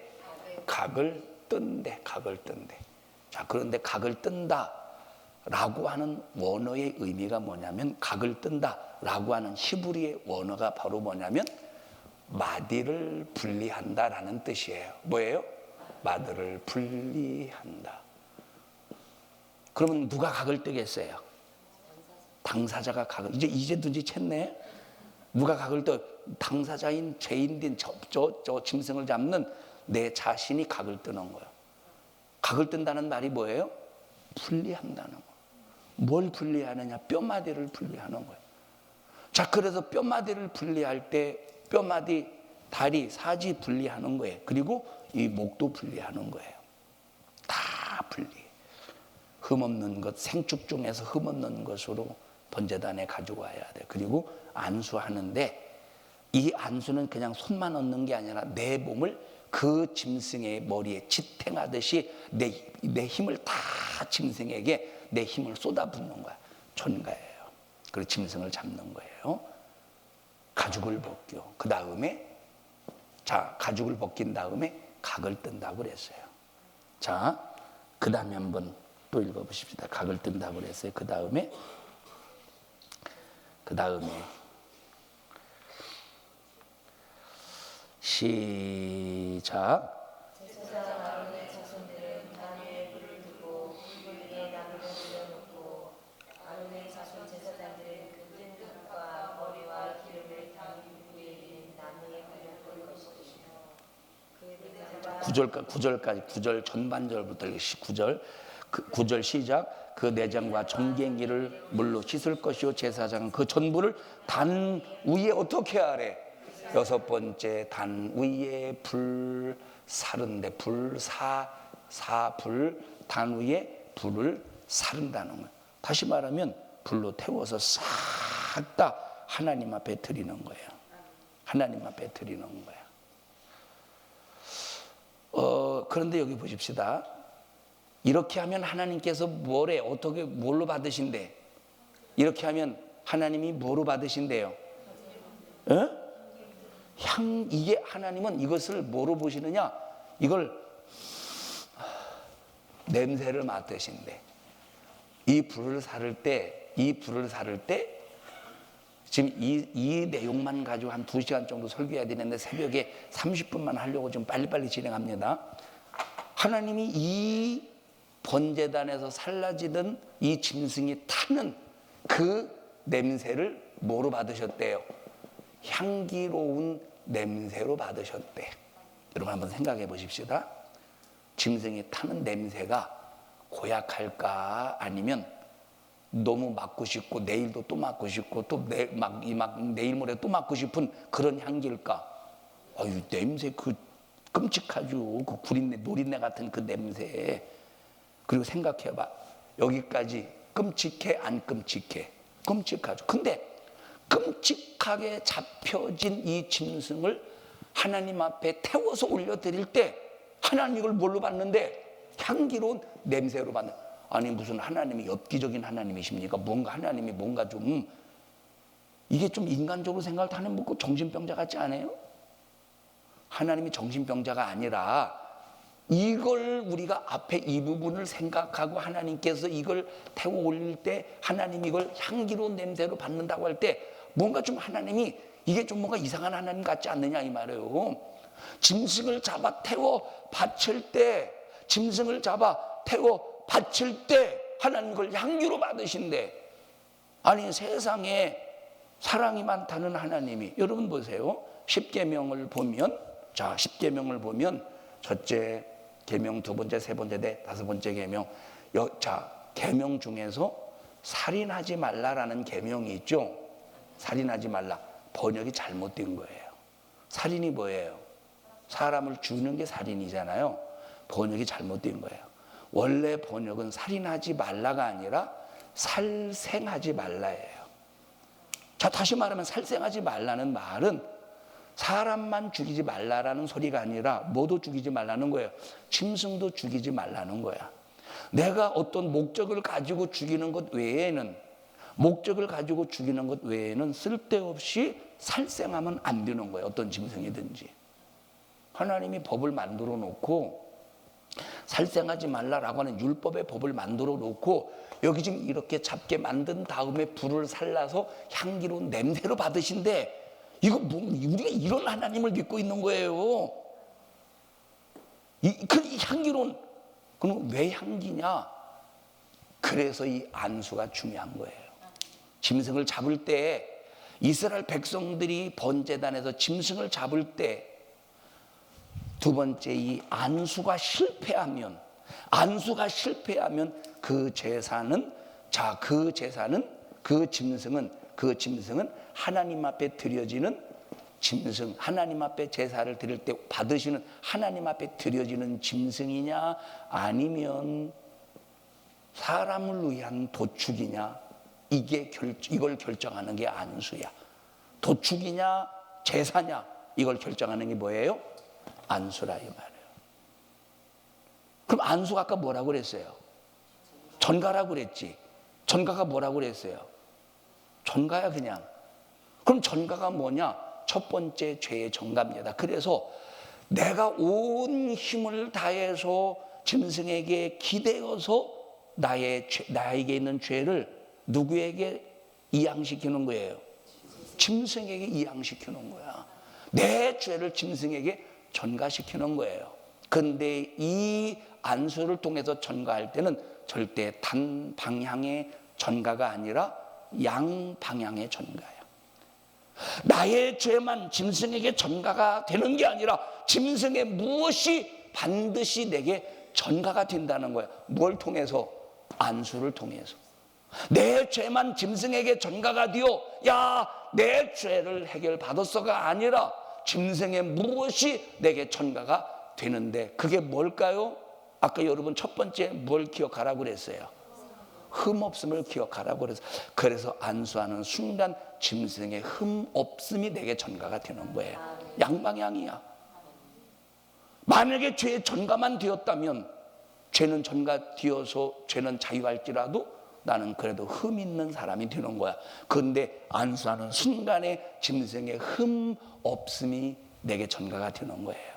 각을 뜬대. 각을 뜬대. 자, 그런데 각을 뜬다라고 하는 원어의 의미가 뭐냐면 각을 뜬다라고 하는 히브리의 원어가 바로 뭐냐면 마디를 분리한다라는 뜻이에요. 뭐예요? 마디를 분리한다. 그러면 누가 각을 뜨겠어요? 당사자가 각을 이제 눈치챘네. 누가 각을 떠? 당사자인 죄인된 저 짐승을 잡는 내 자신이 각을 뜨는 거예요. 각을 뜬다는 말이 뭐예요? 분리한다는 거예요. 뭘 분리하느냐? 뼈마디를 분리하는 거예요. 자, 그래서 뼈마디를 분리할 때 뼈마디, 다리, 사지 분리하는 거예요. 그리고 이 목도 분리하는 거예요. 다 분리. 흠없는 것, 생축 중에서 흠없는 것으로 번제단에 가지고 와야 돼. 그리고 안수하는데 이 안수는 그냥 손만 얹는 게 아니라 내 몸을 그 짐승의 머리에 지탱하듯이 내 힘을 다 짐승에게 내 힘을 쏟아붓는 거야. 전가예요. 그리고 짐승을 잡는 거예요. 가죽을 벗겨. 그 다음에 자, 가죽을 벗긴 다음에 각을 뜬다고 그랬어요. 자, 그 다음에 한번 또 읽어보십시다. 각을 뜬다고 그랬어요. 그 다음에 시작. 제사장 아론의 자손들은 단 위에 불을 두고 불 위에 나무를 올려놓고 아론의 자손 제사장들은 그 뜬 각과 머리와 기름을 단 위에 있는 나무에 가려 볼 것이며 9절 전반절부터 9절 시작. 그 내장과 정갱이를 물로 씻을 것이요 제사장은 그 전부를 단 위에 어떻게 하래? 6번째 단 위에 불 사른데 단 위에 불을 사른다는 거예요. 다시 말하면 불로 태워서 싹 다 하나님 앞에 드리는 거예요. 하나님 앞에 드리는 거예요. 그런데 여기 보십시다. 이렇게 하면 하나님께서 뭘로 받으신대? 이렇게 하면 하나님이 뭐로 받으신대요? 이게 하나님은 이것을 뭐로 보시느냐? 이걸 냄새를 맡으신대. 이 불을 사를 때 지금 이 내용만 가지고 한 2시간 정도 설교해야 되는데 새벽에 30분만 하려고 좀 빨리빨리 진행합니다. 하나님이 이 번제단에서 살라지던 이 짐승이 타는 그 냄새를 뭐로 받으셨대요? 향기로운 냄새로 받으셨대. 여러분 한번 생각해 보십시다. 짐승이 타는 냄새가 고약할까? 아니면 너무 맡고 싶고 내일도 또 맡고 싶고 또 내일 모레 또 맡고 싶은 그런 향기일까? 아유, 냄새 끔찍하죠. 그 구린내, 노린내 같은 그 냄새. 그리고 생각해봐. 여기까지 끔찍해, 안 끔찍해? 끔찍하죠. 근데 끔찍하게 잡혀진 이 짐승을 하나님 앞에 태워서 올려드릴 때 하나님 이걸 뭘로 받는데? 향기로운 냄새로 받는. 아니 무슨 하나님이 엽기적인 하나님이십니까? 하나님이 뭔가 좀 이게 좀 인간적으로 생각할 때 하나님 뭐 정신병자 같지 않아요? 하나님이 정신병자가 아니라 이걸 우리가 앞에 이 부분을 생각하고 하나님께서 이걸 태워 올릴 때 하나님이 이걸 향기로운 냄새로 받는다고 할 때 뭔가 좀 하나님이 이게 좀 뭔가 이상한 하나님 같지 않느냐 이 말이에요. 짐승을 잡아 태워 바칠 때 하나님 그걸 향기로 받으신대. 아니 세상에 사랑이 많다는 하나님이 여러분 보세요. 10계명을 보면 첫째 계명, 두 번째, 세 번째, 다섯 번째 계명. 계명 중에서 살인하지 말라라는 계명이 있죠. 살인하지 말라. 번역이 잘못된 거예요. 살인이 뭐예요? 사람을 죽이는 게 살인이잖아요. 번역이 잘못된 거예요. 원래 번역은 살인하지 말라가 아니라 살생하지 말라예요. 자, 다시 말하면 살생하지 말라는 말은 사람만 죽이지 말라라는 소리가 아니라 뭐도 죽이지 말라는 거예요. 짐승도 죽이지 말라는 거야. 내가 어떤 목적을 가지고 죽이는 것 외에는 쓸데없이 살생하면 안 되는 거예요. 어떤 짐승이든지. 하나님이 법을 만들어 놓고 살생하지 말라라고 하는 율법의 법을 만들어 놓고 여기 지금 이렇게 잡게 만든 다음에 불을 살라서 향기로운 냄새로 받으신데 이거 우리가 이런 하나님을 믿고 있는 거예요. 이 향기로운, 그럼 왜 향기냐? 그래서 이 안수가 중요한 거예요. 짐승을 잡을 때 이스라엘 백성들이 번제단에서 짐승을 잡을 때 두 번째 이 안수가 실패하면 그 제사는 그 짐승은 하나님 앞에 드려지는 짐승, 하나님 앞에 제사를 드릴 때 받으시는 하나님 앞에 드려지는 짐승이냐 아니면 사람을 위한 도축이냐, 이걸 결정하는 게 안수야. 도축이냐 제사냐 이걸 결정하는 게 뭐예요? 안수라 이 말이에요. 그럼 안수가 아까 뭐라고 그랬어요? 전가라고 그랬지. 전가가 뭐라고 그랬어요? 전가야 그냥. 그럼 전가가 뭐냐? 첫 번째 죄의 전가입니다. 그래서 내가 온 힘을 다해서 짐승에게 기대어서 나에게 있는 죄를 누구에게 이양시키는 거예요? 짐승에게 이양시키는 거야. 내 죄를 짐승에게 전가시키는 거예요. 그런데 이 안수를 통해서 전가할 때는 절대 단 방향의 전가가 아니라 양 방향의 전가예요. 나의 죄만 짐승에게 전가가 되는 게 아니라 짐승의 무엇이 반드시 내게 전가가 된다는 거예요. 뭘 통해서? 안수를 통해서. 내 죄만 짐승에게 전가가 되어 내 죄를 해결받았어가 아니라 짐승의 무엇이 내게 전가가 되는데 그게 뭘까요? 아까 여러분 첫 번째 뭘 기억하라고 그랬어요? 흠 없음을 기억하라고 그랬어요. 그래서 안수하는 순간 짐승의 흠 없음이 내게 전가가 되는 거예요. 양방향이야. 만약에 죄의 전가만 되었다면 죄는 전가되어서 죄는 자유할지라도 나는 그래도 흠 있는 사람이 되는 거야. 그런데 안수하는 순간에 짐승의 흠 없음이 내게 전가가 되는 거예요.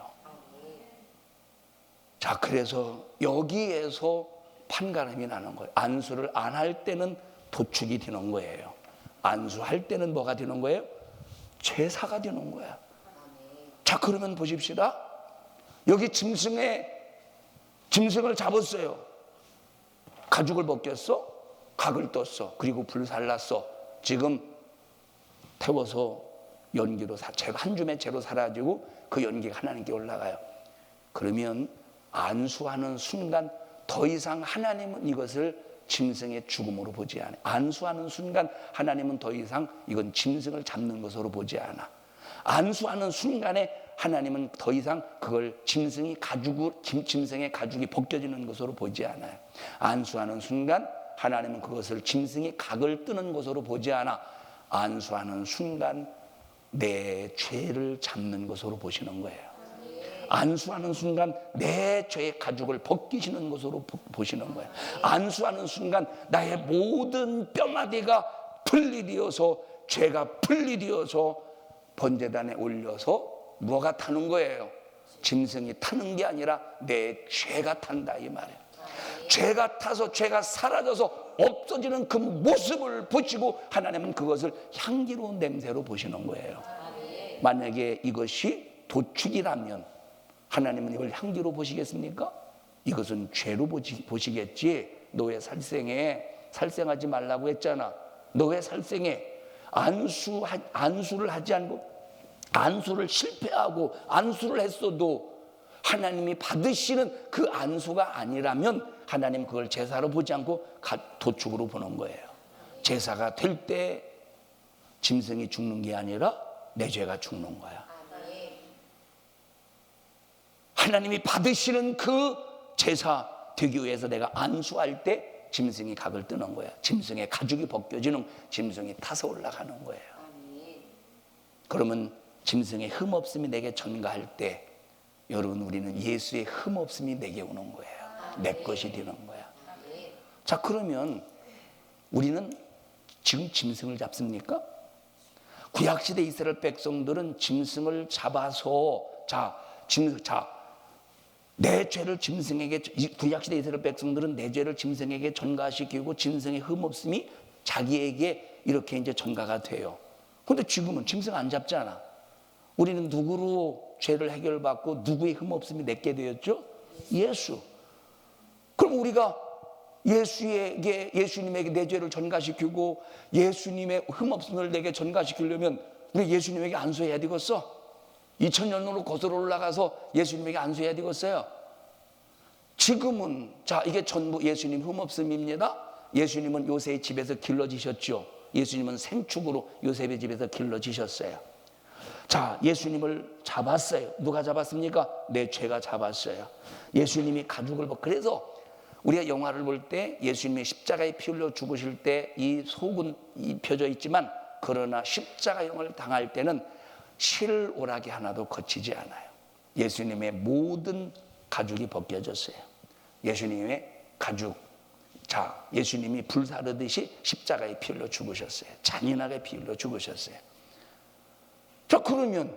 자, 그래서 여기에서 판가름이 나는 거예요. 안수를 안 할 때는 도축이 되는 거예요. 안수할 때는 뭐가 되는 거예요? 제사가 되는 거야. 자, 그러면 보십시다. 여기 짐승을 잡았어요. 가죽을 벗겼어. 각을 떴어. 그리고 불살랐어. 지금 태워서 연기로 한 줌의 재로 사라지고 그 연기가 하나님께 올라가요. 그러면 안수하는 순간 더 이상 하나님은 이것을 짐승의 죽음으로 보지 않아요. 안수하는 순간 하나님은 더 이상 이건 짐승을 잡는 것으로 보지 않아. 안수하는 순간에 하나님은 더 이상 그걸 짐승의 가죽이 벗겨지는 것으로 보지 않아요. 안수하는 순간 하나님은 그것을 짐승이 각을 뜨는 것으로 보지 않아. 안수하는 순간 내 죄를 잡는 것으로 보시는 거예요. 안수하는 순간 내 죄의 가죽을 벗기시는 것으로 보시는 거예요. 안수하는 순간 나의 모든 뼈마디가 분리되어서 죄가 분리되어서 번제단에 올려서 뭐가 타는 거예요? 짐승이 타는 게 아니라 내 죄가 탄다 이 말이에요. 죄가 타서 죄가 사라져서 없어지는 그 모습을 보시고 하나님은 그것을 향기로운 냄새로 보시는 거예요. 만약에 이것이 도축이라면 하나님은 이걸 향기로 보시겠습니까? 이것은 죄로 보시겠지. 너 왜 살생하지 말라고 했잖아. 너 왜 살생해? 안수를 하지 않고 안수를 실패하고 안수를 했어도 하나님이 받으시는 그 안수가 아니라면 하나님 그걸 제사로 보지 않고 도축으로 보는 거예요. 제사가 될 때 짐승이 죽는 게 아니라 내 죄가 죽는 거야. 하나님이 받으시는 그 제사 되기 위해서 내가 안수할 때 짐승이 각을 뜨는 거야. 짐승의 가죽이 벗겨지는, 짐승이 타서 올라가는 거예요. 그러면 짐승의 흠 없음이 내게 전가할 때 여러분 우리는 예수의 흠 없음이 내게 오는 거예요. 내 것이 되는 거야. 자, 그러면 우리는 지금 짐승을 잡습니까? 구약시대 이스라엘 백성들은 짐승을 잡아서 내 죄를 짐승에게, 구약시대 이스라엘 백성들은 내 죄를 짐승에게 전가시키고 짐승의 흠 없음이 자기에게 이렇게 이제 전가가 돼요. 그런데 지금은 짐승 안 잡잖아. 우리는 누구로 죄를 해결받고 누구의 흠 없음이 내게 되었죠? 예수. 그럼 우리가 예수님에게 내 죄를 전가시키고 예수님의 흠없음을 내게 전가시키려면 우리 예수님에게 안수해야 되겠어? 2000년으로 거슬러 올라가서 예수님에게 안수해야 되겠어요? 지금은 자, 이게 전부 예수님 흠없음입니다. 예수님은 요셉의 집에서 길러지셨죠. 예수님은 생축으로 요셉의 집에서 길러지셨어요. 자, 예수님을 잡았어요. 누가 잡았습니까? 내 죄가 잡았어요. 예수님이 가죽을 그래서 우리가 영화를 볼 때 예수님이 십자가에 피 흘려 죽으실 때 이 속은 입혀져 있지만 그러나 십자가형을 당할 때는 실오라기 하나도 거치지 않아요. 예수님의 모든 가죽이 벗겨졌어요. 예수님의 가죽. 자, 예수님이 불사르듯이 십자가에 피 흘려 죽으셨어요. 잔인하게 피 흘려 죽으셨어요. 자, 그러면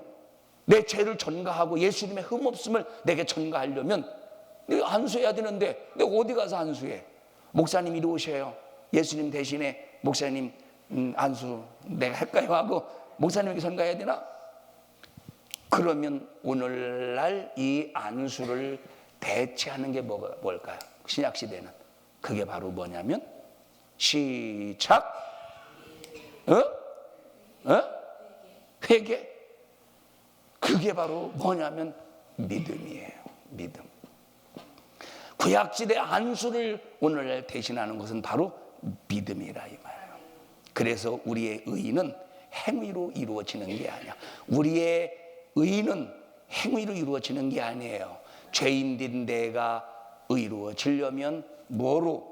내 죄를 전가하고 예수님의 흠없음을 내게 전가하려면 내가 안수해야 되는데 내가 어디 가서 안수해? 목사님 이리 오셔요. 예수님 대신에 목사님 안수 내가 할까요? 하고 목사님에게 전가해야 되나? 그러면 오늘날 이 안수를 대체하는 게 뭘까요? 신약시대는 그게 바로 뭐냐면 시작 회개. 그게 바로 뭐냐면 믿음이에요. 믿음. 구약시대 안수를 오늘날 대신하는 것은 바로 믿음이라 이 말이에요. 그래서 우리의 의는 행위로 이루어지는 게 아니야. 우리의 의는 행위로 이루어지는 게 아니에요. 죄인된 내가 의로워지려면 뭐로?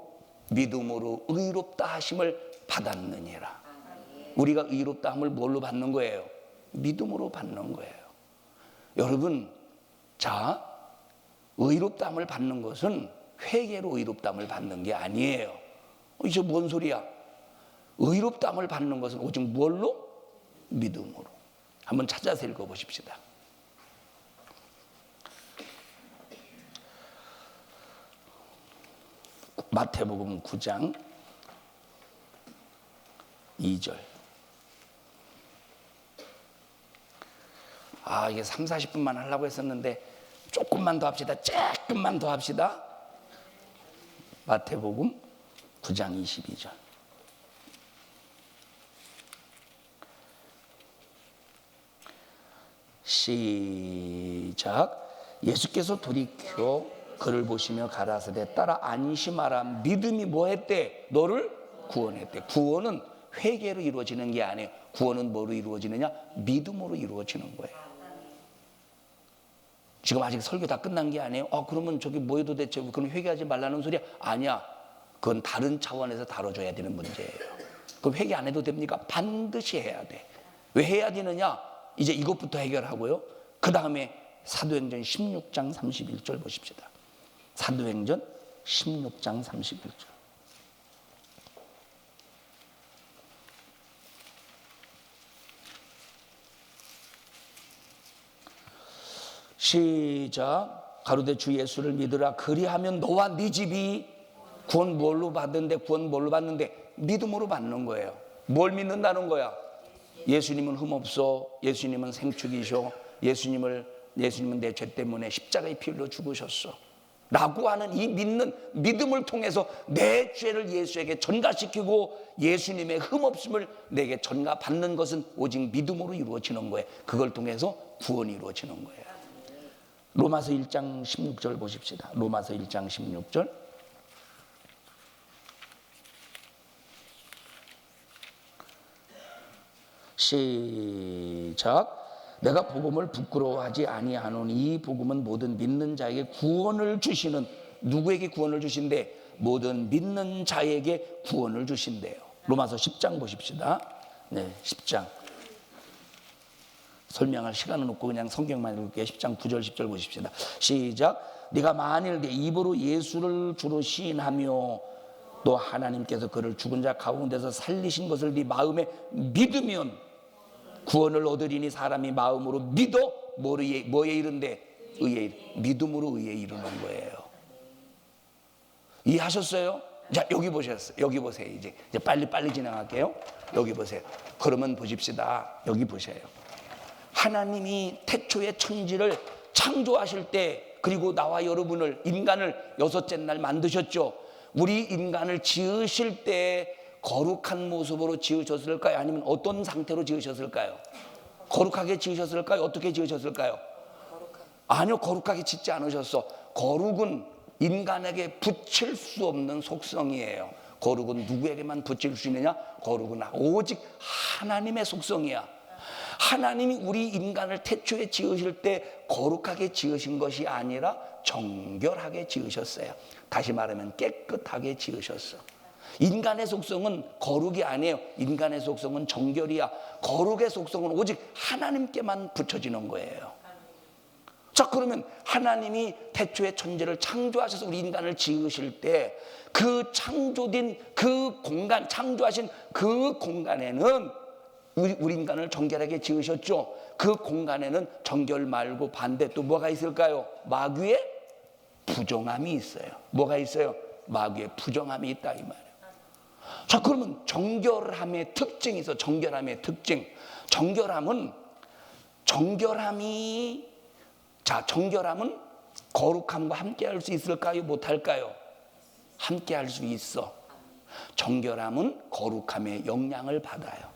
믿음으로 의롭다 하심을 받았느니라. 우리가 의롭다 함을 뭘로 받는 거예요? 믿음으로 받는 거예요. 여러분, 자, 의롭다 함을 받는 것은 회개로 의롭다 함을 받는 게 아니에요. 이게 뭔 소리야? 의롭다 함을 받는 것은 오직 뭘로? 믿음으로. 한번 찾아서 읽어보십시다. 마태복음 9장 2절. 이게 3, 40분만 하려고 했었는데 조금만 더 합시다. 조금만 더 합시다. 마태복음 9장 22절. 시작. 예수께서 돌이켜 그를 보시며 가라사대 따라 안심하라. 믿음이 뭐 했대? 너를 구원했대. 구원은 회개로 이루어지는 게 아니에요. 구원은 뭐로 이루어지느냐? 믿음으로 이루어지는 거예요. 지금 아직 설교 다 끝난 게 아니에요. 그러면 저기 뭐해 도대체 그럼 회개하지 말라는 소리야? 아니야. 그건 다른 차원에서 다뤄줘야 되는 문제예요. 그럼 회개 안 해도 됩니까? 반드시 해야 돼. 왜 해야 되느냐? 이제 이것부터 해결하고요. 그 다음에 사도행전 16장 31절 보십시다. 사도행전 16장 31절. 시작. 가로되 주 예수를 믿으라. 그리하면 너와 네 집이 구원 뭘로 받는데? 구원 뭘로 받는데? 믿음으로 받는 거예요. 뭘 믿는다는 거야? 예수님은 흠없어. 예수님은 생축이셔. 예수님은 내 죄 때문에 십자가에 피 흘려 죽으셨어 라고 하는 이 믿음을 통해서 내 죄를 예수에게 전가시키고 예수님의 흠없음을 내게 전가받는 것은 오직 믿음으로 이루어지는 거예요. 그걸 통해서 구원이 이루어지는 거예요. 로마서 1장 16절 보십시다. 로마서 1장 16절. 시작. 내가 복음을 부끄러워하지 아니하노니 이 복음은 모든 믿는 자에게 구원을 주시는, 누구에게 구원을 주신대? 모든 믿는 자에게 구원을 주신대요. 로마서 10장 보십시다. 네, 10장. 설명할 시간은 없고 그냥 성경만 읽을게요. 10장 9절 10절 보십시다. 시작. 네가 만일 내 입으로 예수를 주로 시인하며 또 하나님께서 그를 죽은 자 가운데서 살리신 것을 네 마음에 믿으면 구원을 얻으리니 사람이 마음으로 믿어 뭐에 이른데? 의에, 믿음으로 의에 이르는 거예요. 이해하셨어요? 자, 여기 보셨어요. 여기 보세요. 이제 빨리 진행할게요. 여기 보세요. 그러면 보십시다. 여기 보세요. 하나님이 태초에 천지를 창조하실 때, 그리고 나와 여러분을, 인간을 여섯째 날 만드셨죠. 우리 인간을 지으실 때 거룩한 모습으로 지으셨을까요? 아니면 어떤 상태로 지으셨을까요? 거룩하게 지으셨을까요? 어떻게 지으셨을까요? 아니요, 거룩하게 짓지 않으셨어. 거룩은 인간에게 붙일 수 없는 속성이에요. 거룩은 누구에게만 붙일 수 있느냐? 거룩은 오직 하나님의 속성이야. 하나님이 우리 인간을 태초에 지으실 때 거룩하게 지으신 것이 아니라 정결하게 지으셨어요. 다시 말하면 깨끗하게 지으셨어. 인간의 속성은 거룩이 아니에요. 인간의 속성은 정결이야. 거룩의 속성은 오직 하나님께만 붙여지는 거예요. 자, 그러면 하나님이 태초에 천지를 창조하셔서 우리 인간을 지으실 때 그 창조된 그 공간, 창조하신 그 공간에는 우리 인간을 정결하게 지으셨죠. 그 공간에는 정결 말고 반대 또 뭐가 있을까요? 마귀의 부정함이 있어요. 뭐가 있어요? 마귀의 부정함이 있다 이 말이에요. 자, 그러면 정결함의 특징이 있어. 정결함의 특징. 정결함은 거룩함과 함께 할 수 있을까요? 못할까요? 함께 할 수 있어. 정결함은 거룩함의 영향을 받아요.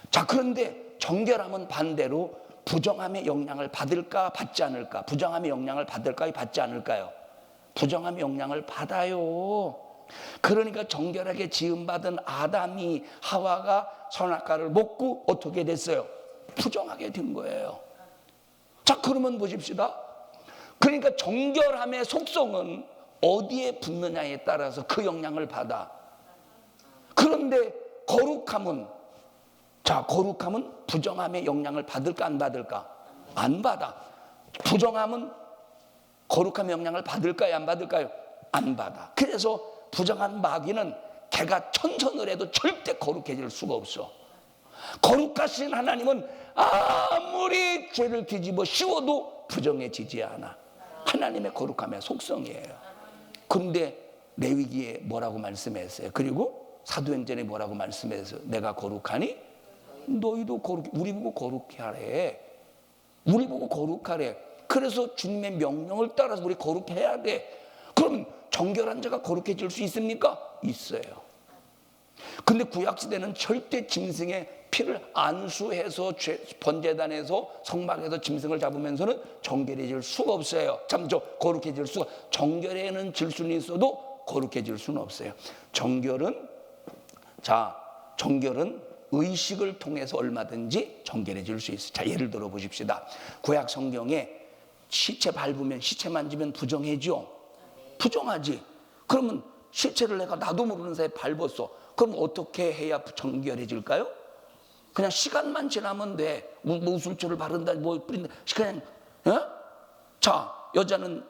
자, 그런데 정결함은 반대로 부정함의 영향을 받을까 받지 않을까? 부정함의 영향을 받을까요? 받지 않을까요? 부정함의 영향을 받아요. 그러니까 정결하게 지음받은 아담이 하와가 선악과를 먹고 어떻게 됐어요? 부정하게 된 거예요. 자, 그러면 보십시다. 그러니까 정결함의 속성은 어디에 붙느냐에 따라서 그 영향을 받아. 그런데 거룩함은 부정함의 영향을 받을까 안 받을까? 안 받아. 부정함은 거룩함의 영향을 받을까요? 안 받을까요? 안 받아. 그래서 부정한 마귀는 개가 천선을 해도 절대 거룩해질 수가 없어. 거룩하신 하나님은 아무리 죄를 뒤집어 씌워도 부정해지지 않아. 하나님의 거룩함의 속성이에요. 그런데 레위기에 뭐라고 말씀했어요? 그리고 사도행전에 뭐라고 말씀했어요? 내가 거룩하니 너희도 거룩해. 우리 보고 거룩해 하래. 우리 보고 거룩하래. 그래서 주님의 명령을 따라서 우리 거룩해야 돼. 그럼 정결한 자가 거룩해질 수 있습니까? 있어요. 근데 구약시대는 절대 짐승의 피를 안수해서 번제단에서 성막에서 짐승을 잡으면서는 정결해질 수가 없어요. 거룩해질 수가. 정결에는 질 수는 있어도 거룩해질 수는 없어요. 정결은 의식을 통해서 얼마든지 정결해질 수 있어요. 자, 예를 들어 보십시다. 구약 성경에 시체 밟으면, 시체 만지면 부정해져. 부정하지. 그러면 시체를 내가 나도 모르는 사이에 밟았어. 그럼 어떻게 해야 정결해질까요? 그냥 시간만 지나면 돼. 뭐 우술초를 바른다, 뭐 뿌린다. 그냥, 자, 여자는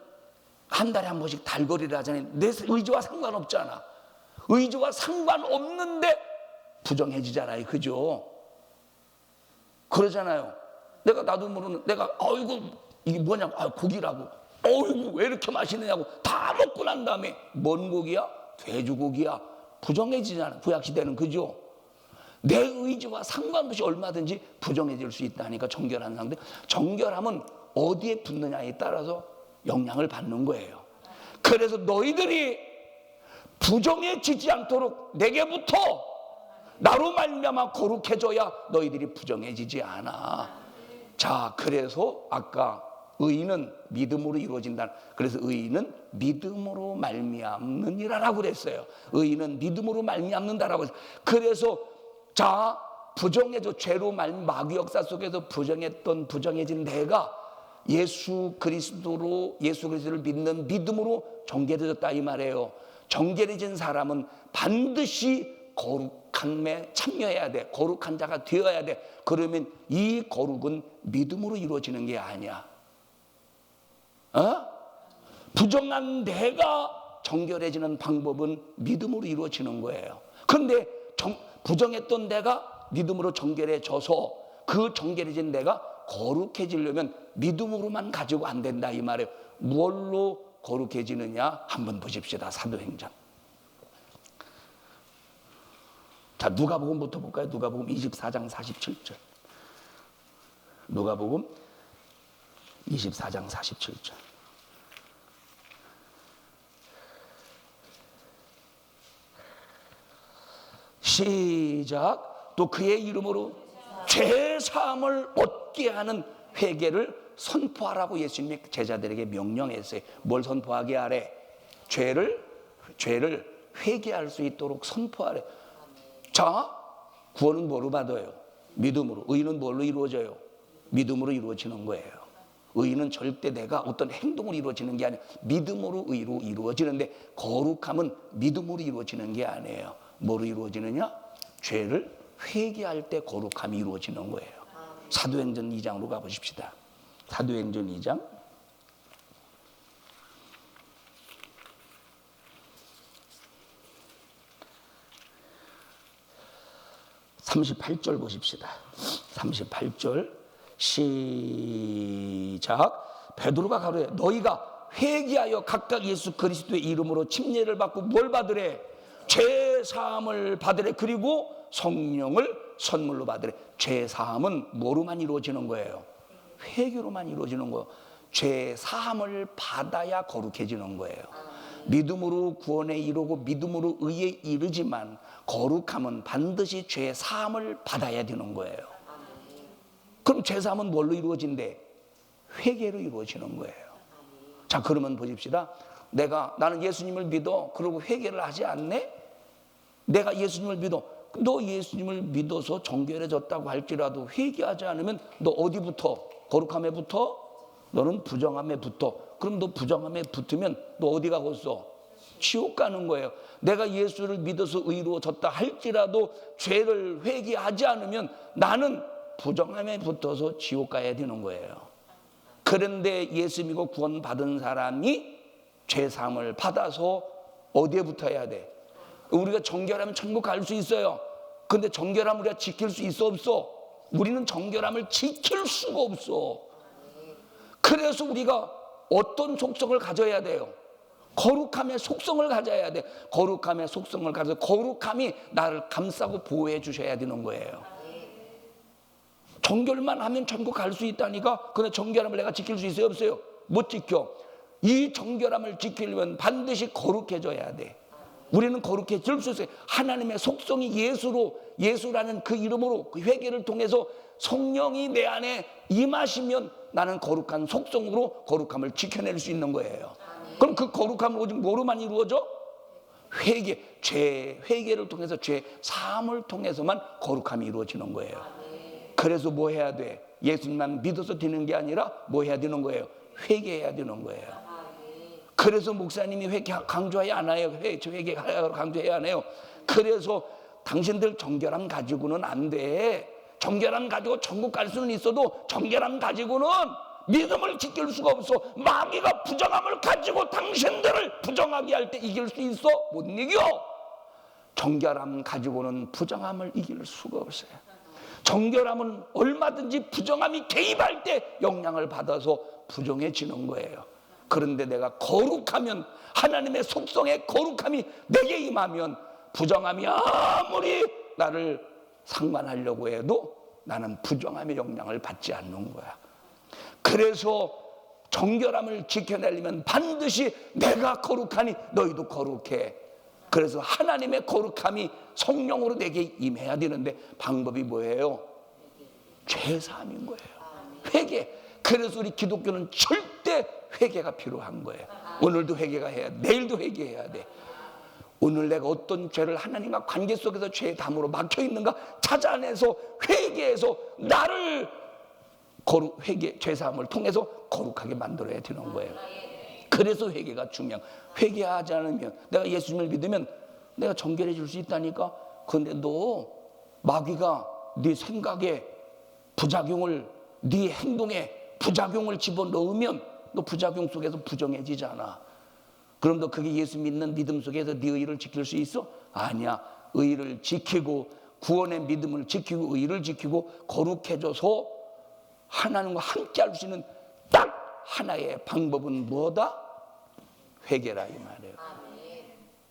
한 달에 한 번씩 달거리를 하잖아요. 내 의지와 상관없잖아. 의지와 상관없는데 부정해지잖아요. 그죠? 그러잖아요. 나도 모르는, 아이고, 이게 뭐냐고, 고기라고. 어이구, 왜 이렇게 맛있느냐고. 다 먹고 난 다음에, 뭔 고기야? 돼지고기야. 부정해지잖아. 구약시대는. 그죠? 내 의지와 상관없이 얼마든지 부정해질 수 있다니까. 정결한 상태. 정결함은 어디에 붙느냐에 따라서 영향을 받는 거예요. 그래서 너희들이 부정해지지 않도록 내게부터 나로 말미암아 거룩해져야 너희들이 부정해지지 않아. 자, 그래서 아까 의인은 믿음으로 이루어진다. 그래서 의인은 믿음으로 말미암느니라라고 그랬어요. 의인은 믿음으로 말미암는다라고 했어요. 그래서 자, 부정해져. 죄로 마귀 역사 속에서 부정해진 내가 예수 그리스도를 믿는 믿음으로 정결해졌다 이 말이에요. 정결해진 사람은 반드시 거룩함에 참여해야 돼. 거룩한 자가 되어야 돼. 그러면 이 거룩은 믿음으로 이루어지는 게 아니야. 부정한 내가 정결해지는 방법은 믿음으로 이루어지는 거예요. 그런데 부정했던 내가 믿음으로 정결해져서 그 정결해진 내가 거룩해지려면 믿음으로만 가지고 안 된다 이 말이에요. 무엇로 거룩해지느냐 한번 보십시다. 사도행전. 자, 누가복음부터 볼까요? 누가복음 24장 47절. 누가복음 24장 47절. 시작. 또 그의 이름으로 죄 사함을 얻게 하는 회개를 선포하라고 예수님이 제자들에게 명령했어요. 뭘 선포하게 하래? 죄를 회개할 수 있도록 선포하래. 자, 구원은 뭐로 받아요? 믿음으로. 의는 뭘로 이루어져요? 믿음으로 이루어지는 거예요. 의는 절대 내가 어떤 행동으로 이루어지는 게 아니라 믿음으로 의로 이루어지는데, 거룩함은 믿음으로 이루어지는 게 아니에요. 뭐로 이루어지느냐? 죄를 회개할 때 거룩함이 이루어지는 거예요. 사도행전 2장으로 가보십시다. 사도행전 2장 38절 보십시다. 38절 시작. 베드로가 가로되 너희가 회개하여 각각 예수 그리스도의 이름으로 침례를 받고 뭘 받으래? 죄 사함을 받으래. 그리고 성령을 선물로 받으래. 죄 사함은 뭐로만 이루어지는 거예요? 회개로만 이루어지는 거예요. 죄 사함을 받아야 거룩해지는 거예요. 믿음으로 구원에 이르고 믿음으로 의에 이르지만 거룩함은 반드시 죄 사함을 받아야 되는 거예요. 그럼 죄 사함은 뭘로 이루어진대? 회개로 이루어지는 거예요. 자, 그러면 보십시다. 나는 예수님을 믿어. 그러고 회개를 하지 않네? 내가 예수님을 믿어. 너 예수님을 믿어서 정결해졌다고 할지라도 회개하지 않으면 너 어디부터? 거룩함에 붙어? 너는 부정함에 붙어. 그럼 너 부정함에 붙으면 너 어디 가겠어? 지옥 가는 거예요. 내가 예수를 믿어서 의로워졌다 할지라도 죄를 회개하지 않으면 나는 부정함에 붙어서 지옥 가야 되는 거예요. 그런데 예수 믿고 구원 받은 사람이 죄 사함을 받아서 어디에 붙어야 돼? 우리가 정결하면 천국 갈 수 있어요. 근데 정결함을 우리가 지킬 수 있어 없어? 우리는 정결함을 지킬 수가 없어. 그래서 우리가 어떤 속성을 가져야 돼요? 거룩함의 속성을 가져야 돼. 거룩함의 속성을 가져 거룩함이 나를 감싸고 보호해 주셔야 되는 거예요. 정결만 하면 천국 갈 수 있다니까. 근데 정결함을 내가 지킬 수 있어요 없어요? 못 지켜. 이 정결함을 지키려면 반드시 거룩해져야 돼. 우리는 거룩해질 수 있어요. 하나님의 속성이 예수라는 그 이름으로 그 회개를 통해서 성령이 내 안에 임하시면 나는 거룩한 속성으로 거룩함을 지켜낼 수 있는 거예요. 그럼 그 거룩함은 오직 뭐로만 이루어져? 회개를 통해서 죄 사함을 통해서만 거룩함이 이루어지는 거예요. 그래서 뭐 해야 돼? 예수님만 믿어서 되는 게 아니라 뭐 해야 되는 거예요? 회개해야 되는 거예요. 그래서 목사님이 회개 강조해야 하나요? 회개 강조해야 하나요? 그래서 당신들 정결함 가지고는 안 돼. 정결함 가지고 천국 갈 수는 있어도 정결함 가지고는 믿음을 지킬 수가 없어. 마귀가 부정함을 가지고 당신들을 부정하게 할 때 이길 수 있어? 못 이겨. 정결함 가지고는 부정함을 이길 수가 없어요. 정결함은 얼마든지 부정함이 개입할 때 영향을 받아서 부정해지는 거예요. 그런데 내가 거룩하면, 하나님의 속성의 거룩함이 내게 임하면 부정함이 아무리 나를 상관하려고 해도 나는 부정함의 영향을 받지 않는 거야. 그래서 정결함을 지켜내려면 반드시 내가 거룩하니 너희도 거룩해. 그래서 하나님의 거룩함이 성령으로 내게 임해야 되는데 방법이 뭐예요? 죄사함인 거예요. 회개. 그래서 우리 기독교는 절대 회개가 필요한 거예요. 오늘도 회개가 해야 돼. 내일도 회개해야 돼. 오늘 내가 어떤 죄를 하나님과 관계 속에서 죄의 담으로 막혀 있는가 찾아내서 회개해서 나를 죄사함을 통해서 거룩하게 만들어야 되는 거예요. 그래서 회개가 중요한. 회개하지 않으면, 내가 예수님을 믿으면 내가 정결해질 수 있다니까. 그런데 너 마귀가 네 생각에 부작용을, 네 행동에 부작용을 집어넣으면 너 부작용 속에서 부정해지잖아. 그럼 너 그게 예수 믿는 믿음 속에서 네 의를 지킬 수 있어? 아니야. 의를 지키고 구원의 믿음을 지키고 의를 지키고 거룩해져서 하나님과 함께 할 수 있는 딱 하나의 방법은 뭐다? 회개라 이 말이에요.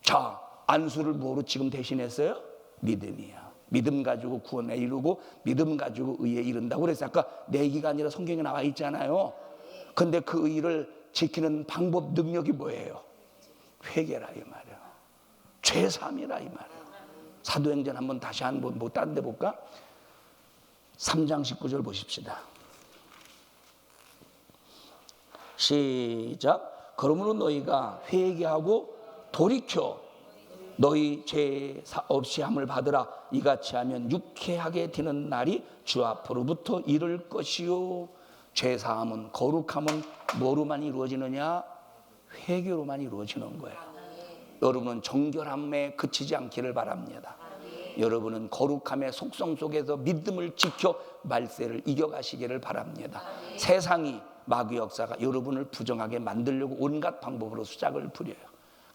자, 안수를 뭐로 지금 대신했어요? 믿음이야. 믿음 가지고 구원에 이르고 믿음 가지고 의에 이른다고 그래서 아까 내기가 아니라 성경에 나와 있잖아요. 근데 그 의를 지키는 방법, 능력이 뭐예요? 회개라 이 말이에요. 죄사함이라 이 말이에요. 사도행전 한번 다시 한번 뭐 다른 데 볼까? 3장 19절 보십시다. 시작. 그러므로 너희가 회개하고 돌이켜 너희 죄 없이 함을 받으라. 이같이 하면 유쾌하게 되는 날이 주 앞으로부터 이를 것이요. 죄 사함은 거룩함은 뭐로만 이루어지느냐? 회개로만 이루어지는 거예요. 여러분은 정결함에 그치지 않기를 바랍니다. 여러분은 거룩함의 속성 속에서 믿음을 지켜 말세를 이겨가시기를 바랍니다. 세상이 마귀 역사가 여러분을 부정하게 만들려고 온갖 방법으로 수작을 부려요.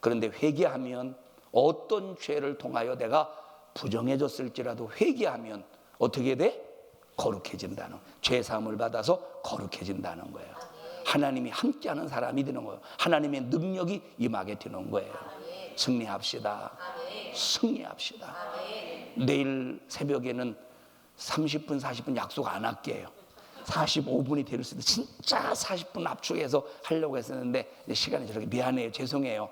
그런데 회개하면 어떤 죄를 통하여 내가 부정해졌을지라도 회개하면 어떻게 돼? 거룩해진다는, 죄 사함을 받아서 거룩해진다는 거예요. 하나님이 함께하는 사람이 되는 거예요. 하나님의 능력이 임하게 되는 거예요. 승리합시다. 승리합시다. 내일 새벽에는 30분 40분 약속 안 할게요. 45분이 될 수도, 진짜 40분 압축해서 하려고 했었는데 시간이 저렇게, 미안해요, 죄송해요.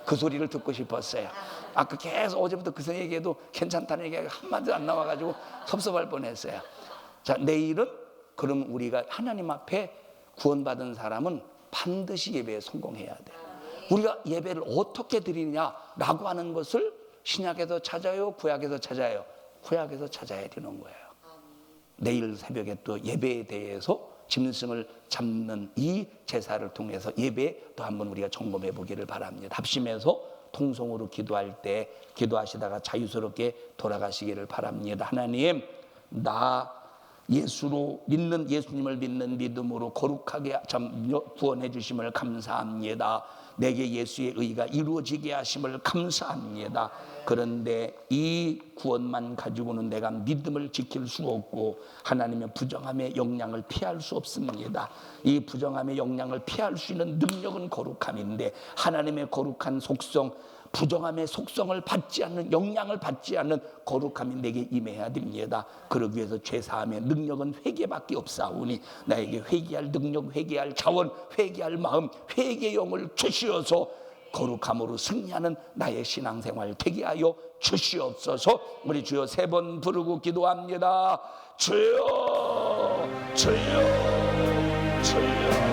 그 소리를 듣고 싶었어요. 아까 계속 어제부터 그 얘기해도 괜찮다는 얘기가 한마디도 안 나와가지고 섭섭할 뻔했어요. 자, 내일은 그럼 우리가 하나님 앞에 구원받은 사람은 반드시 예배에 성공해야 돼요. 우리가 예배를 어떻게 드리냐라고 하는 것을 신약에서 찾아요, 구약에서 찾아요? 구약에서 찾아야 되는 거예요. 내일 새벽에 또 예배에 대해서 짐승을 잡는 이 제사를 통해서 예배에 또 한번 우리가 점검해 보기를 바랍니다. 합심해서 통성으로 기도할 때 기도하시다가 자유스럽게 돌아가시기를 바랍니다. 하나님, 나 예수로 믿는, 예수님을 믿는 믿음으로 거룩하게 구원해 주심을 감사합니다. 내게 예수의 의가 이루어지게 하심을 감사합니다. 그런데 이 구원만 가지고는 내가 믿음을 지킬 수 없고 하나님의 부정함의 영향을 피할 수 없습니다. 이 부정함의 영향을 피할 수 있는 능력은 거룩함인데 하나님의 거룩한 속성, 부정함의 속성을 받지 않는, 영향을 받지 않는 거룩함이 내게 임해야 됩니다. 그러기 위해서 죄사함의 능력은 회개밖에 없사오니 나에게 회개할 능력, 회개할 자원, 회개할 마음, 회개의 영을 주시어서 거룩함으로 승리하는 나의 신앙생활 되게 하여 주시옵소서. 우리 주여 3번 부르고 기도합니다. 주여, 주여, 주여.